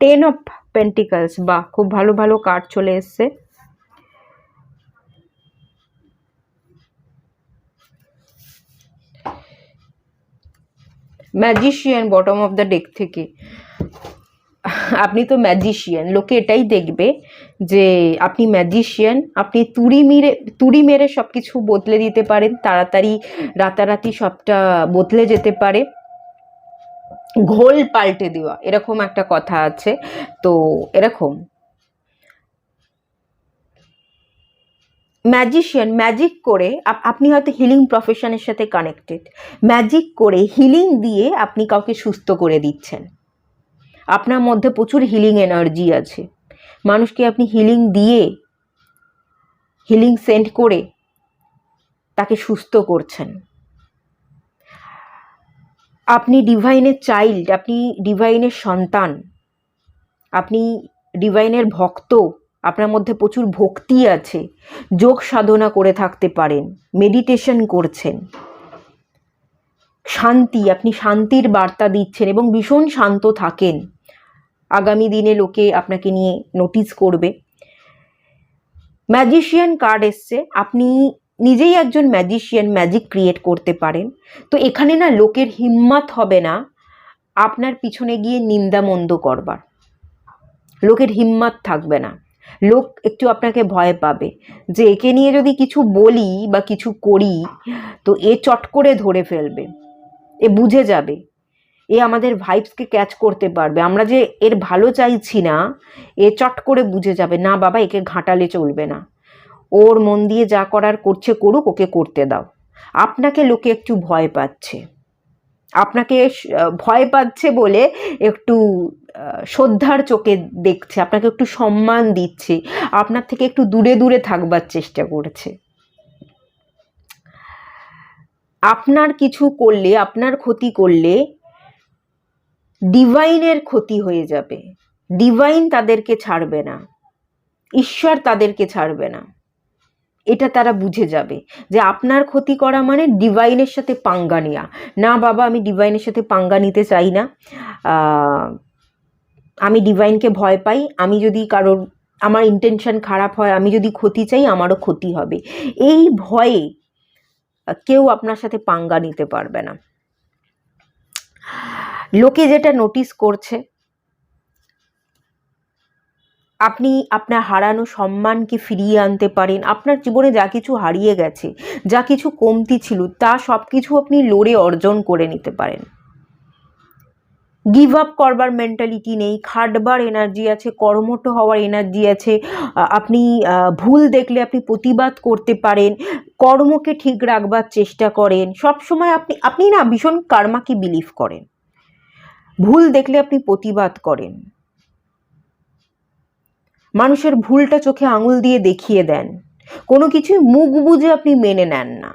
Ten of Pentacles। বাহ, খুব ভালো ভালো কার্ড চলে এসছে। Magician bottom of the deck থেকে। আপনি তো ম্যাজিশিয়ান, লোকে এটাই দেখবে যে আপনি ম্যাজিশিয়ান। আপনি তুড়ি মেরে সব কিছু বদলে দিতে পারেন, তাড়াতাড়ি রাতারাতি সবটা বদলে যেতে পারে, ঘোল পাল্টে দেওয়া, এরকম একটা কথা আছে। তো এরকম ম্যাজিশিয়ান, ম্যাজিক করে আপনি হয়তো হিলিং প্রফেশনের সাথে কানেক্টেড, ম্যাজিক করে হিলিং দিয়ে আপনি কাউকে সুস্থ করে দিচ্ছেন। আপনার মধ্যে প্রচুর হিলিং এনার্জি আছে, মানুষকে আপনি হিলিং দিয়ে, হিলিং সেন্ড করে তাকে সুস্থ করছেন। আপনি ডিভাইনের চাইল্ড, আপনি ডিভাইনের সন্তান, আপনি ডিভাইনের ভক্ত, আপনার মধ্যে প্রচুর ভক্তি আছে, যোগ সাধনা করে থাকতে পারেন, মেডিটেশন করছেন, শান্তি, আপনি শান্তির বার্তা দিচ্ছেন এবং ভীষণ শান্ত থাকেন। আগামী দিনে লোকে আপনাকে নিয়ে নোটিস করবে। ম্যাজিশিয়ান কার্ড এসছে, আপনি নিজেই একজন ম্যাজিশিয়ান, ম্যাজিক ক্রিয়েট করতে পারেন। তো এখানে না লোকের হিম্মত হবে না আপনার পিছনে গিয়ে নিন্দামন্দ করবার, লোকের হিম্মত থাকবে না। লোক একটু আপনাকে ভয় পাবে যে একে নিয়ে যদি কিছু বলি বা কিছু করি তো এ চট করে ধরে ফেলবে, এ বুঝে যাবে, এ আমাদের ভাইবসকে ক্যাচ করতে পারবে, আমরা যে এর ভালো চাইছি না এ চট করে বুঝে যাবে, না বাবা একে ঘাঁটালে চলবে না, ওর মন দিয়ে যা করার করছে করুক, ওকে করতে দাও। আপনাকে লোকে একটু ভয় পাচ্ছে, আপনাকে ভয় পাচ্ছে বলে একটু শ্রদ্ধার চোখে দেখছে, আপনাকে একটু সম্মান দিচ্ছে, আপনার থেকে একটু দূরে দূরে থাকবার চেষ্টা করছে। আপনার কিছু করলে, আপনার ক্ষতি করলে ডিভাইনের ক্ষতি হয়ে যাবে, ডিভাইন তাদেরকে ছাড়বে না, ঈশ্বর তাদেরকে ছাড়বে না। এটা তারা বুঝে যাবে যে আপনার ক্ষতি করা মানে ডিভাইনের সাথে পাঙ্গা নেওয়া। না বাবা, আমি ডিভাইনের সাথে পাঙ্গা নিতে চাই না, আমি ডিভাইনকে ভয় পাই, আমি যদি কারোর, আমার ইন্টেনশন খারাপ হয়, আমি যদি ক্ষতি চাই আমারও ক্ষতি হবে, এই ভয়ে কেউ আপনার সাথে পাঙ্গা নিতে পারবে না। লোকে যেটা নোটিস করছে, আপনি আপনার হারানো সম্মানকে ফিরিয়ে আনতে পারেন, আপনার জীবনে যা কিছু হারিয়ে গেছে, যা কিছু কমতি ছিল তা সব কিছু আপনি লড়ে অর্জন করে নিতে পারেন। গিভ আপ করবার মেন্টালিটি নেই, খাটবার এনার্জি আছে, কর্মঠ হওয়ার এনার্জি আছে, আপনি ভুল দেখলে আপনি প্রতিবাদ করতে পারেন, কর্মকে ঠিক রাখবার চেষ্টা করেন, সবসময় আপনি না ভীষণ কার্মাকে বিলিভ করেন, ভুল দেখলে আপনি প্রতিবাদ করেন, মানুষের ভুলটা চোখে আঙুল দিয়ে দেখিয়ে দেন, কোনো কিছুই মুখ বুঝে আপনি মেনে নেন না।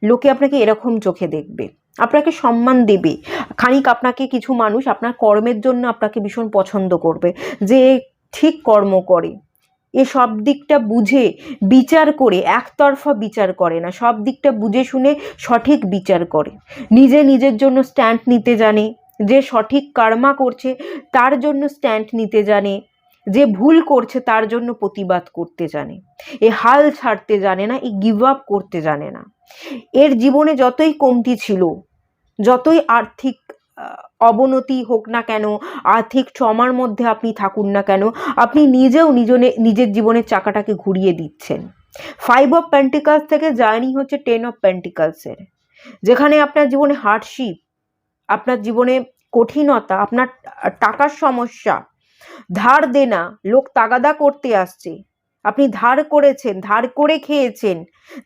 লোকে আপনাকে এরকম চোখে দেখবে, আপনাকে সম্মান দেবে, খানিক আপনাকে কিছু মানুষ আপনার কর্মের জন্য আপনাকে ভীষণ পছন্দ করবে, যে ঠিক কর্ম করে, এ সব দিকটা বুঝে বিচার করে, একতরফা বিচার করে না, সব দিকটা বুঝে শুনে সঠিক বিচার করে, নিজের জন্য স্ট্যান্ড নিতে জানে, যে সঠিক কর্মা করছে তার জন্য স্ট্যান্ড নিতে জানে, যে ভুল করছে তার জন্য প্রতিবাদ করতে জানে, এ হাল ছাড়তে জানে না, এ গিভ আপ করতে জানে না। এর জীবনে যতই কমতি ছিল, যতই আর্থিক অবনতি হোক না কেন, আর্থিক ট্রমার মধ্যে আপনি থাকুন না কেন, আপনি নিজেও নিজের জীবনের চাকাটাকে ঘুরিয়ে দিচ্ছেন। 5 অফ পেন্টিকালস থেকে জার্নি হচ্ছে 10 অফ পেন্টিকালসের, যেখানে আপনার জীবনে হার্ডশিপ, আপনার জীবনে কঠিনতা, আপনার টাকার সমস্যা, ধার দেনা, লোক তাগাদা করতে আসছে, আপনি ধার করেছেন, ধার করে খেয়েছেন,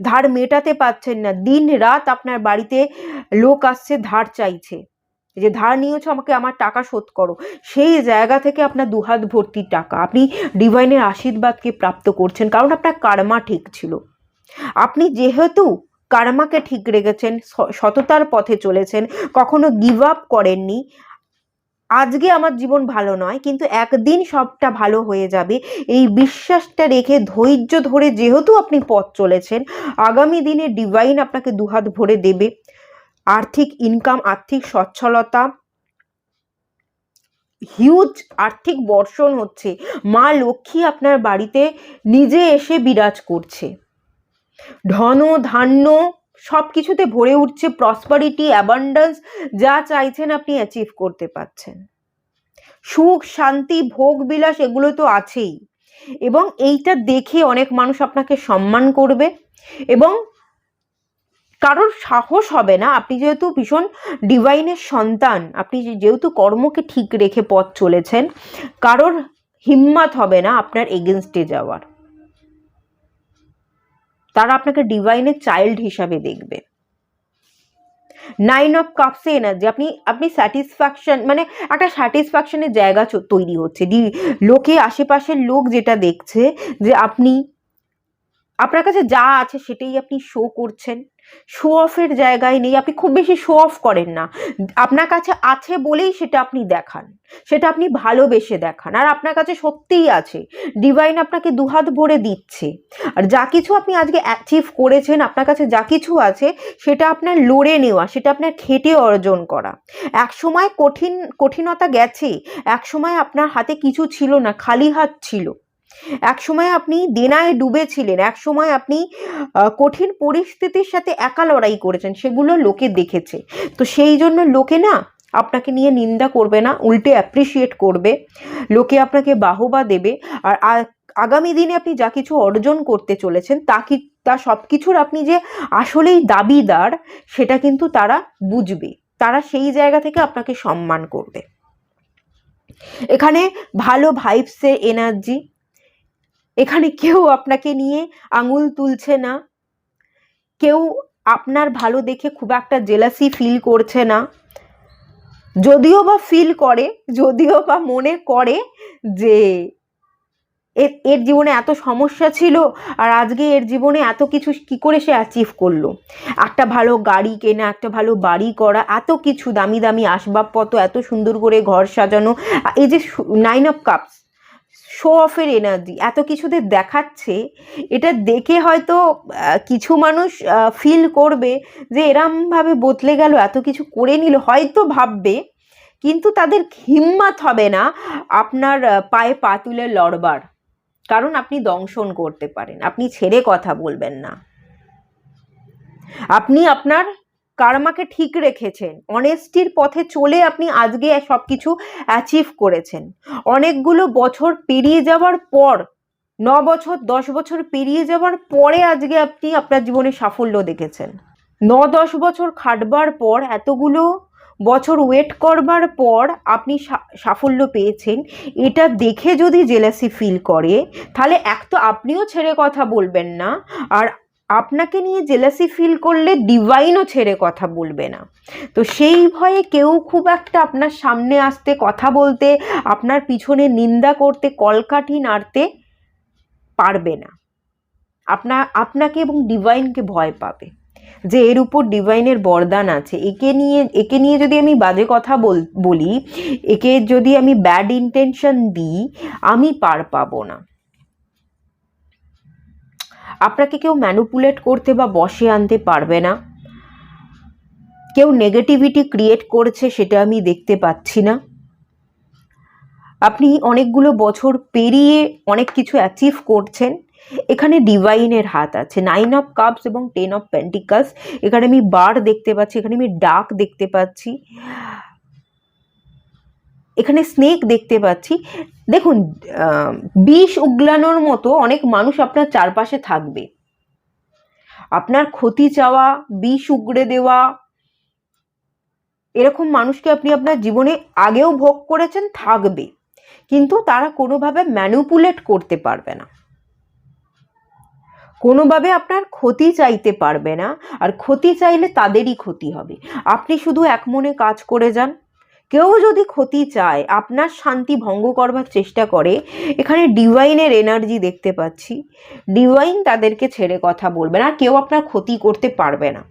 ধার মেটাতে পারছেন না, দিন রাত আপনার বাড়িতে লোক আসছে ধার চাইছে, যে ধার নিয়েছো আমাকে, আমার টাকা শোধ করো, সেই জায়গা থেকে আপনার দুহাত ভর্তি টাকা আপনি ডিভাইনের আশীর্বাদকে প্রাপ্ত করছেন, কারণ আপনার কার্মা ঠিক ছিল। আপনি যেহেতু কার্মাকে ঠিক রেখেছেন, সততার পথে চলেছেন, কখনো গিভ আপ করেননি, আজকে আমার জীবন ভালো নয় কিন্তু একদিন সবটা ভালো হয়ে যাবে, এই বিশ্বাসটা রেখে ধৈর্য ধরে যেহেতু আপনি পথ চলেছেন, আগামী দিনে ডিভাইন আপনাকে দুহাত ভরে দেবে। আর্থিক ইনকাম, আর্থিক সচ্ছলতা, হিউজ আর্থিক বর্ষণ হচ্ছে, মা লক্ষ্মী আপনার বাড়িতে নিজে এসে বিরাজ করছে, ধন ধান্য সব কিছুতে ভরে উঠছে, প্রসপারিটি, অ্যাবান্ডেন্স, যা চাইছেন আপনি অ্যাচিভ করতে পারছেন, সুখ শান্তি ভোগ বিলাস এগুলো তো আছেই, এবং এইটা দেখে অনেক মানুষ আপনাকে সম্মান করবে, এবং কারোর সাহস হবে না, আপনি যেহেতু ভীষণ ডিভাইনের সন্তান, আপনি যেহেতু কর্মকে ঠিক রেখে পথ চলেছেন, কারোর হিম্মত হবে না আপনার এগেনস্টে যাওয়ার, তারা আপনাকে ডিভাইনের চাইল্ড হিসাবে দেখবে। 9 অফ কাপসে এনার্জি, আপনি স্যাটিসফ্যাকশন, মানে একটা স্যাটিসফ্যাকশনের জায়গা তৈরি হচ্ছে, লোকে আশেপাশের লোক যেটা দেখছে যে আপনি আপনার কাছে যা আছে সেটাই আপনি শো করছেন, শো অফের জায়গায় নেই, আপনি খুব বেশি শো অফ করেন না, আপনার কাছে আছে বলেই সেটা আপনি দেখান, সেটা আপনি ভালোবেসে দেখান, আর আপনার কাছে সত্যিই আছে, ডিভাইন আপনাকে দুহাত ভরে দিচ্ছে। আর যা কিছু আপনি আজকে অ্যাচিভ করেছেন, আপনার কাছে যা কিছু আছে সেটা আপনার লড়ে নেওয়া, সেটা আপনার খেটে অর্জন করা। এক সময় কঠিনতা গেছে, এক সময় আপনার হাতে কিছু ছিল না, খালি হাত ছিল, এক সময় আপনি দেনায় ডুবেছিলেন, এক সময় আপনি কঠিন পরিস্থিতির সাথে একা লড়াই করেছেন, সেগুলো লোকে দেখেছে। তো সেই জন্য লোকে না আপনাকে নিয়ে নিন্দা করবে না, উল্টে অ্যাপ্রিসিয়েট করবে, লোকে আপনাকে বাহবা দেবে। আর আগামী দিনে আপনি যা কিছু অর্জন করতে চলেছেন তা সব কিছুর আপনি যে আসলেই দাবিদার সেটা কিন্তু তারা বুঝবে, তারা সেই জায়গা থেকে আপনাকে সম্মান করবে। এখানে ভালো ভাইবসের এনার্জি, এখানে কেউ আপনাকে নিয়ে আঙুল তুলছে না, কেউ আপনার ভালো দেখে খুব একটা জেলাসি ফিল করছে না, যদিও বা ফিল করে, যদিও বা মনে করে যে এর জীবনে এত সমস্যা ছিল আর আজকে এর জীবনে এত কিছু কি করে সে অ্যাচিভ করলো, একটা ভালো গাড়ি কেনা, একটা ভালো বাড়ি করা, এত কিছু দামি দামি আসবাবপত্র, এত সুন্দর করে ঘর সাজানো, এই যে 9 অফ কাপস, শো অফের এনার্জি, এত কিছুতে দেখাচ্ছে, এটা দেখে হয়তো কিছু মানুষ ফিল করবে যে এরমভাবে বদলে গেল, এত কিছু করে নিল, হয়তো ভাববে, কিন্তু তাদের হিম্মত হবে না আপনার পায়ে পা তুলে লড়বার, কারণ আপনি দংশন করতে পারেন, আপনি ছেড়ে কথা বলবেন না, আপনি আপনার কার্মাকে ঠিক রেখেছেন, অনেস্টির পথে চলে আপনি আজকে সব কিছু অ্যাচিভ করেছেন। অনেকগুলো বছর পেরিয়ে যাওয়ার পর, 9 বছর 10 বছর পেরিয়ে যাওয়ার পরে আজকে আপনি আপনার জীবনে সাফল্য দেখেছেন। 9-10 বছর খাটবার পর, এতগুলো বছর ওয়েট করবার পর আপনি সাফল্য পেয়েছেন, এটা দেখে যদি জেলাসি ফিল করে, তাহলে এক তো আপনিও ছেড়ে কথা বলবেন না, আর আপনাকে নিয়ে জেলাসি ফিল করলে ডিভাইনও ছেড়ে কথা বলবে না। তো সেই ভয়ে কেউ খুব একটা আপনার সামনে আসতে, কথা বলতে, আপনার পিছনে নিন্দা করতে, কলকাঠি নাড়তে পারবে না। আপনাকে এবং ডিভাইনকে ভয় পাবে যে এর উপর ডিভাইনের বরদান আছে, একে নিয়ে যদি আমি বাজে কথা বলি, একে যদি আমি ব্যাড ইন্টেনশন দিই, আমি পার পাবো না। আপনাকে কেউ ম্যানিপুলেট করতে বা বশে আনতে পারবে না। কেউ নেগেটিভিটি ক্রিয়েট করছে সেটা আমি দেখতে পাচ্ছি না। আপনি অনেকগুলো বছর পেরিয়ে অনেক কিছু অ্যাচিভ করছেন, এখানে ডিভাইনের হাত আছে। 9 অফ কাপস এবং 10 অফ পেন্টিকালস, এখানে আমি বার দেখতে পাচ্ছি, এখানে আমি ডাক দেখতে পাচ্ছি, এখানে স্নেক দেখতে পাচ্ছি। দেখুন, বিষ উগলানোর মতো অনেক মানুষ আপনার চারপাশে থাকবে, আপনার ক্ষতি চাওয়া, বিষ উগড়ে দেওয়া, এরকম মানুষকে আপনি আপনার জীবনে আগেও ভোগ করেছেন, থাকবে, কিন্তু তারা কোনোভাবে ম্যানিপুলেট করতে পারবে না, কোনোভাবে আপনার ক্ষতি চাইতে পারবে না, আর ক্ষতি চাইলে তাদেরই ক্ষতি হবে। আপনি শুধু এক মনে কাজ করে যান। কেউ যদি ক্ষতি চায়, আপনার শান্তি ভঙ্গ করবার চেষ্টা করে, এখানে ডিভাইনের এনার্জি দেখতে পাচ্ছি, ডিভাইন তাদেরকে ছেড়ে কথা বলবে না, কেউ আপনার ক্ষতি করতে পারবে না,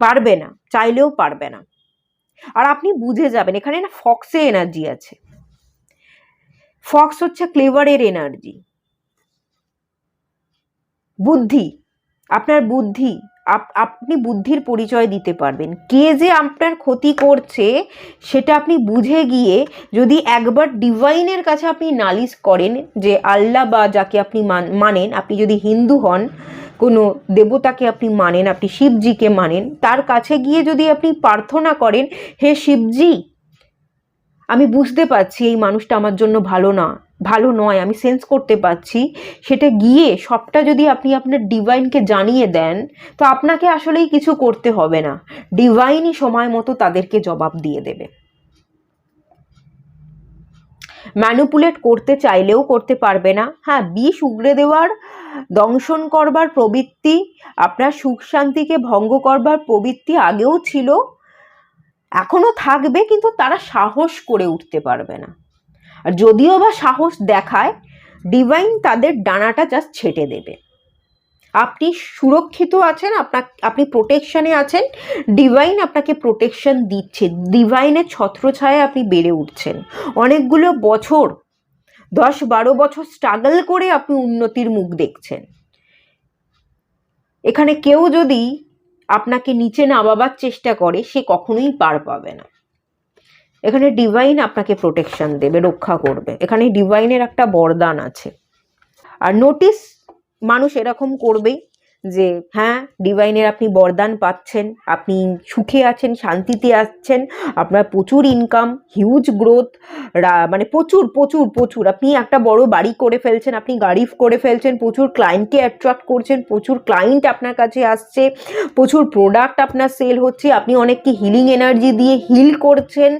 পারবে না, চাইলেও পারবে না। আর আপনি বুঝে যাবেন, এখানে না ফক্সে এনার্জি আছে। ফক্স হচ্ছে ক্লেভারের এনার্জি, বুদ্ধি, আপনার বুদ্ধি, আপনি বুদ্ধির পরিচয় দিতে পারবেন। কে যে আপনার ক্ষতি করছে সেটা আপনি বুঝে গিয়ে যদি একবার ডিভাইনের কাছে আপনি নালিশ করেন, যে আল্লাহ বা যাকে আপনি মানেন, আপনি যদি হিন্দু হন, কোনো দেবতাকে আপনি মানেন, আপনি শিবজিকে মানেন, তার কাছে গিয়ে যদি আপনি প্রার্থনা করেন, হে শিবজি, আমি বুঝতে পারছি এই মানুষটা আমার জন্য ভালো নয়, আমি সেন্স করতে পারছি, সেটা গিয়ে সবটা যদি আপনি আপনার ডিভাইনকে জানিয়ে দেন, তো আপনাকে আসলেই কিছু করতে হবে না, ডিভাইনই সময় মতো তাদেরকে জবাব দিয়ে দেবে। ম্যানিপুলেট করতে চাইলেও করতে পারবে না। হ্যাঁ, বিষ উগড়ে দেওয়ার, দংশন করবার প্রবৃত্তি, আপনার সুখ শান্তিকে ভঙ্গ করবার প্রবৃত্তি আগেও ছিল, এখনো থাকবে, কিন্তু তারা সাহস করে উঠতে পারবে না। আর যদিও বা সাহস দেখায়, ডিভাইন তাদের ডানাটা জাস্ট ছেটে দেবে। আপনি সুরক্ষিত আছেন, আপনি প্রোটেকশনে আছেন, ডিভাইন আপনাকে প্রোটেকশন দিচ্ছে, ডিভাইনের ছত্রছায়ায় আপনি বেড়ে উঠছেন। অনেকগুলো বছর 10-12 বছর স্ট্রাগল করে আপনি উন্নতির মুখ দেখছেন। এখানে কেউ যদি আপনাকে নিচে নামাবার চেষ্টা করে সে কখনোই পার পাবে না। এখানে ডিভাইন আপনাকে প্রোটেকশন দেবে, রক্ষা করবে। এখানে ডিভাইনের একটা বরদান আছে। আর নোটিস মানুষ এরকম করবেই যে হ্যাঁ, ডিভাইনের আপনি বরদান পাচ্ছেন, আপনি সুখে আছেন, শান্তিতে আছেন, আপনার প্রচুর ইনকাম, হিউজ গ্রোথ, মানে প্রচুর প্রচুর প্রচুর, আপনি একটা বড় বাড়ি করে ফেলছেন, আপনি গাড়ি করে ফেলছেন, প্রচুর ক্লায়েন্টকে অ্যাট্রাক্ট করছেন, প্রচুর ক্লায়েন্ট আপনার কাছে আসছে, প্রচুর প্রোডাক্ট আপনার সেল হচ্ছে, আপনি অনেককে হিলিং এনার্জি দিয়ে হিল করছেন।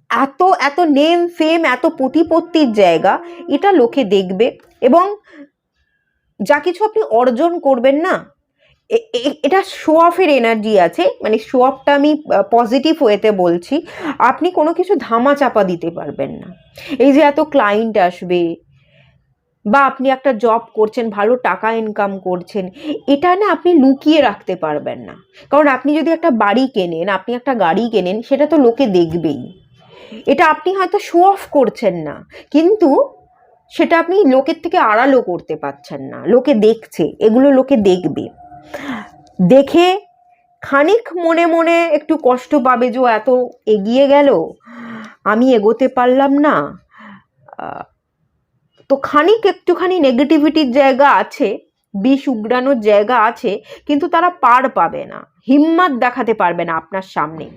এত এত নেম ফেম, এত প্রতিপত্তির জায়গা, এটা লোকে দেখবে। এবং যা কিছু আপনি অর্জন করবেন না, এটা শো অফের এনার্জি আছে, মানে শো অফটা আমি পজিটিভ ওয়েতে বলছি। আপনি কোনো কিছু ধামা চাপা দিতে পারবেন না। এই যে এত ক্লায়েন্ট আসবে, বা আপনি একটা জব করছেন, ভালো টাকা ইনকাম করছেন, এটা না আপনি লুকিয়ে রাখতে পারবেন না। কারণ আপনি যদি একটা বাড়ি কেনেন, আপনি একটা গাড়ি কেনেন, সেটা তো লোকে দেখবেই। এটা আপনি হয়তো শো অফ করছেন না, কিন্তু সেটা আপনি লোকের থেকে আড়ালও করতে পারছেন না। লোকে দেখছে, এগুলো লোকে দেখবে, দেখে খানিক মনে মনে একটু কষ্ট পাবে যে এত এগিয়ে গেল, আমি এগোতে পারলাম না। তো খানিক একটুখানি নেগেটিভিটির জায়গা আছে, বিষ উগড়ানোর জায়গা আছে, কিন্তু তারা পার পাবে না, হিম্মত দেখাতে পারবে না আপনার সামনে।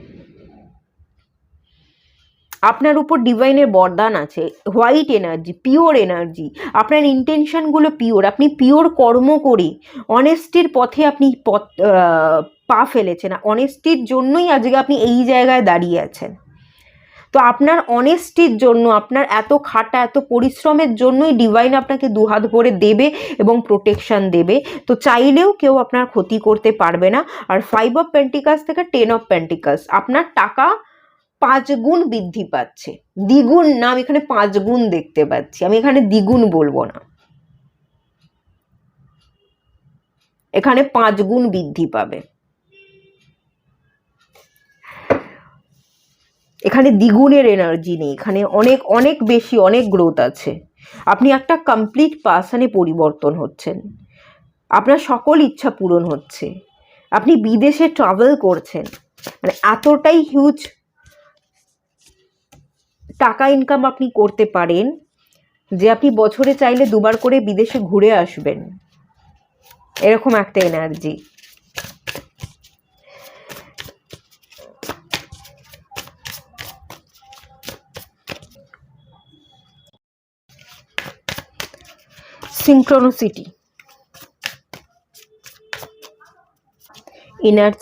আপনার উপর ডিভাইনের বরদান আছে, হোয়াইট এনার্জি, পিওর এনার্জি। আপনার ইন্টেনশনগুলো পিওর, আপনি পিওর কর্ম করে অনেস্টির পথে আপনি পা ফেলেছেন। অনেস্টির জন্যই আজকে আপনি এই জায়গায় দাঁড়িয়ে আছেন। তো আপনার অনেস্টির জন্য, আপনার এত খাটা, এত পরিশ্রমের জন্যই ডিভাইন আপনাকে দুহাত ভরে দেবে এবং প্রোটেকশন দেবে। তো চাইলেও কেউ আপনার ক্ষতি করতে পারবে না। আর 5 অফ পেন্টিকালস থেকে 10 অফ পেন্টিকালস, আপনার টাকা 5 গুণ বৃদ্ধি পাচ্ছে, দ্বিগুণ না, আমি এখানে 5 গুণ দেখতে পাচ্ছি, আমি এখানে দ্বিগুণ বলবো না, এখানে 5 গুণ বৃদ্ধি পাবে। এখানে দ্বিগুণের এনার্জি নেই, এখানে অনেক অনেক বেশি, অনেক গ্রোথ আছে। আপনি একটা কমপ্লিট পার্সনে পরিবর্তন হচ্ছেন, আপনার সকল ইচ্ছা পূরণ হচ্ছে, আপনি বিদেশে ট্রাভেল করছেন, মানে এতটাই হিউজ টাকা ইনকাম আপনি করতে পারেন যে আপনি বছরে চাইলে 2বার করে বিদেশে ঘুরে আসবেন, এরকম একটা এনার্জি। সিনক্রোনিসিটি, ইনার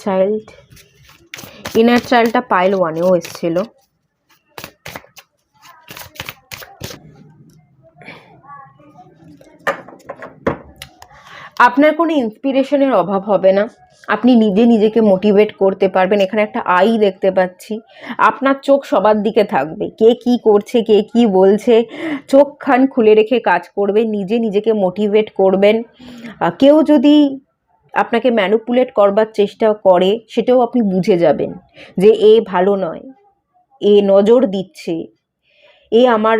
চাইল্ডটা পাইল 1-এও এসেছিল। আপনার কোনো ইন্সপিরেশনের অভাব হবে না, আপনি নিজে নিজেকে মোটিভেট করতে পারবেন। এখানে একটা আই দেখতে পাচ্ছি, আপনার চোখ সবার দিকে থাকবে, কে কি করছে, কে কি বলছে, চোখ খান খুলে রেখে কাজ করবে, নিজে নিজেকে মোটিভেট করবেন। কেউ যদি আপনাকে ম্যানিপুলেট করবার চেষ্টা করে, সেটাও আপনি বুঝে যাবেন যে এ ভালো নয়, এ নজর দিচ্ছে, এ আমার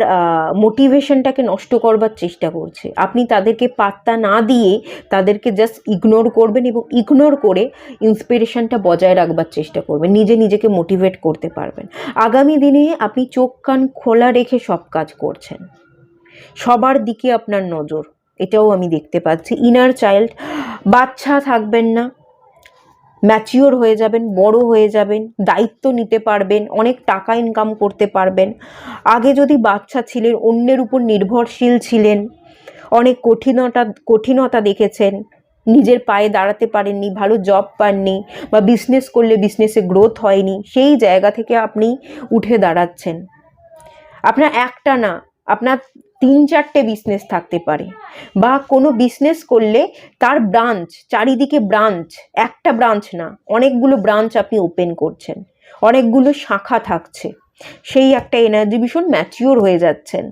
মোটিভেশনটাকে নষ্ট করবার চেষ্টা করছে। আপনি তাদেরকে পাত্তা না দিয়ে তাদেরকে জাস্ট ইগনোর করবেন এবং ইগনোর করে ইন্সপিরেশনটা বজায় রাখবার চেষ্টা করবেন, নিজে নিজেকে মোটিভেট করতে পারবেন। আগামী দিনে আপনি চোখ কান খোলা রেখে সব কাজ করছেন, সবার দিকে আপনার নজর, এটাও আমি দেখতে পাচ্ছি। ইনার চাইল্ড, বাচ্চা থাকবেন না, ম্যাচিওর হয়ে যাবেন, বড় হয়ে যাবেন, দায়িত্ব নিতে পারবেন, অনেক টাকা ইনকাম করতে পারবেন। আগে যদি বাচ্চা ছিলেন, অন্যের উপর নির্ভরশীল ছিলেন, অনেক কঠিনতা দেখেছেন, নিজের পায়ে দাঁড়াতে পারেননি, ভালো জব পাননি, বা বিজনেস করলে বিজনেসে গ্রোথ হয়নি, সেই জায়গা থেকে আপনি উঠে দাঁড়াচ্ছেন। আপনার একটা না, আপনার 3-4টে বিজনেস থাকতে পারে, বা কোনো বিজনেস করলে তার ব্রাঞ্চ, চারিদিকে ব্রাঞ্চ, একটা ব্রাঞ্চ না, অনেকগুলো ব্রাঞ্চ আপনি ওপেন করছেন, অনেকগুলো শাখা থাকছে, সেই একটা এনার্জি, ভীষণ ম্যাচিওর হয়ে যাচ্ছেন।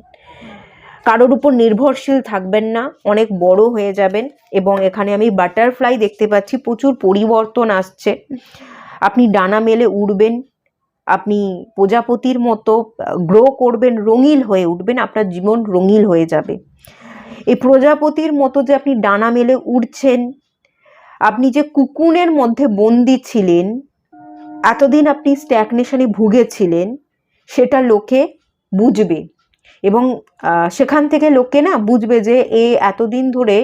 কারোর উপর নির্ভরশীল থাকবেন না, অনেক বড় হয়ে যাবেন। এবং এখানে আমি বাটারফ্লাই দেখতে পাচ্ছি, প্রচুর পরিবর্তন আসছে। আপনি ডানা মেলে উড়বেন, আপনি প্রজাপতির মতো গ্রো করবেন, রঙিন হয়ে উঠবেন, আপনার জীবন রঙিন হয়ে যাবে। এই প্রজাপতির মতো যে আপনি ডানা মেলে উড়ছেন, আপনি যে কুকুনের মধ্যে বন্দি ছিলেন, এতদিন আপনি স্ট্যাগনেশনে ভুগেছিলেন, সেটা লোকে বুঝবে। এবং সেখান থেকে লোকে না বুঝবে যে এ এতদিন ধরে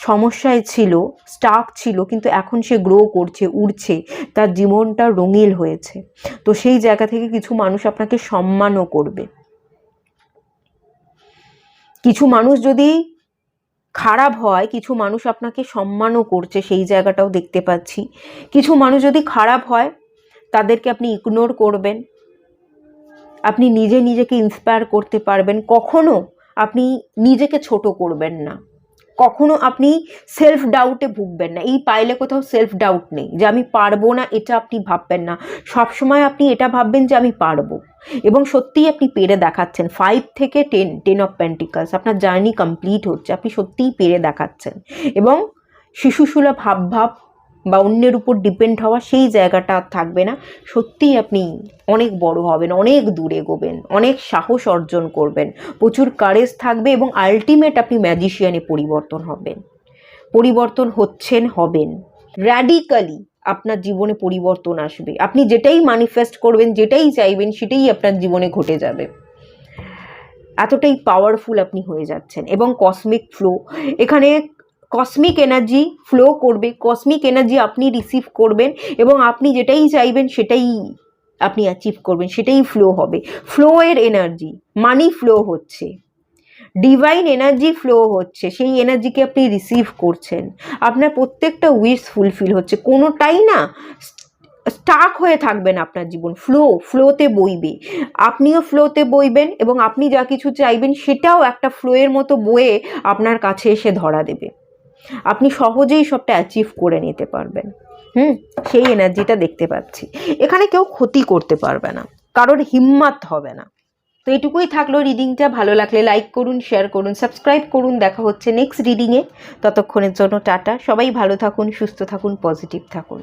সমস্যায় ছিল, স্টাক ছিল, কিন্তু এখন সে গ্রো করছে, উড়ছে, তার জীবনটা রঙিন হয়েছে। তো সেই জায়গা থেকে কিছু মানুষ আপনাকে সম্মানও করবে। কিছু মানুষ যদি খারাপ হয়, কিছু মানুষ আপনাকে সম্মানও করছে, সেই জায়গাটাও দেখতে পাচ্ছি। কিছু মানুষ যদি খারাপ হয়, তাদেরকে আপনি ইগনোর করবেন। আপনি নিজেকে ইন্সপায়ার করতে পারবেন। কখনো আপনি নিজেকে ছোট করবেন না, কখনো আপনি সেলফ ডাউটে ভুগবেন না। এই পাইলে কোথাও সেলফ ডাউট নেই যে আমি পারবো না, এটা আপনি ভাববেন না। সবসময় আপনি এটা ভাববেন যে আমি পারবো, এবং সত্যিই আপনি পেরে দেখাচ্ছেন। 5 থেকে 10 অফ পেন্টিকলস, আপনার জার্নি কমপ্লিট হচ্ছে, আপনি সত্যিই পেরে দেখাচ্ছেন। এবং শিশুসুলভ ভাব বা অন্যের উপর ডিপেন্ড হওয়া, সেই জায়গাটা আর থাকবে না। সত্যিই আপনি অনেক বড় হবেন, অনেক দূরে এগোবেন, অনেক সাহস অর্জন করবেন, প্রচুর কারেজ থাকবে, এবং আলটিমেট আপনি ম্যাজিশিয়ানে পরিবর্তন হবেন, পরিবর্তন হচ্ছেন, হবেন। র্যাডিক্যালি আপনার জীবনে পরিবর্তন আসবে। আপনি যেটাই ম্যানিফেস্ট করবেন, যেটাই চাইবেন, সেটাই আপনার জীবনে ঘটে যাবে। এতটাই পাওয়ারফুল আপনি হয়ে যাচ্ছেন। এবং কসমিক ফ্লো, এখানে কসমিক এনার্জি ফ্লো করবে, কসমিক এনার্জি আপনি রিসিভ করবেন, এবং আপনি যেটাই চাইবেন সেটাই আপনি অ্যাচিভ করবেন, সেটাই ফ্লো হবে। ফ্লো এর এনার্জি, মানি ফ্লো হচ্ছে, ডিভাইন এনার্জি ফ্লো হচ্ছে, সেই এনার্জিকে আপনি রিসিভ করছেন। আপনার প্রত্যেকটা উইশ ফুলফিল হচ্ছে, কোনোটাই না স্টাক হয়ে থাকবে না আপনার জীবন। ফ্লোতে বইবে, আপনিও ফ্লোতে বইবেন, এবং আপনি যা কিছু চাইবেন সেটাও একটা ফ্লোয়ের মতো বয়ে আপনার কাছে এসে ধরা দেবে। আপনি সহজেই সবটা অ্যাচিভ করে নিতে পারবেন। সেই এনার্জিটা দেখতে পাচ্ছি। এখানে কেউ ক্ষতি করতে পারবে না, কারোর হিম্মত হবে না। তো এটুকুই থাকলো রিডিংটা। ভালো লাগলে লাইক করুন, শেয়ার করুন, সাবস্ক্রাইব করুন। দেখা হচ্ছে নেক্সট রিডিংয়ে। ততক্ষণের জন্য টাটা। সবাই ভালো থাকুন, সুস্থ থাকুন, পজিটিভ থাকুন।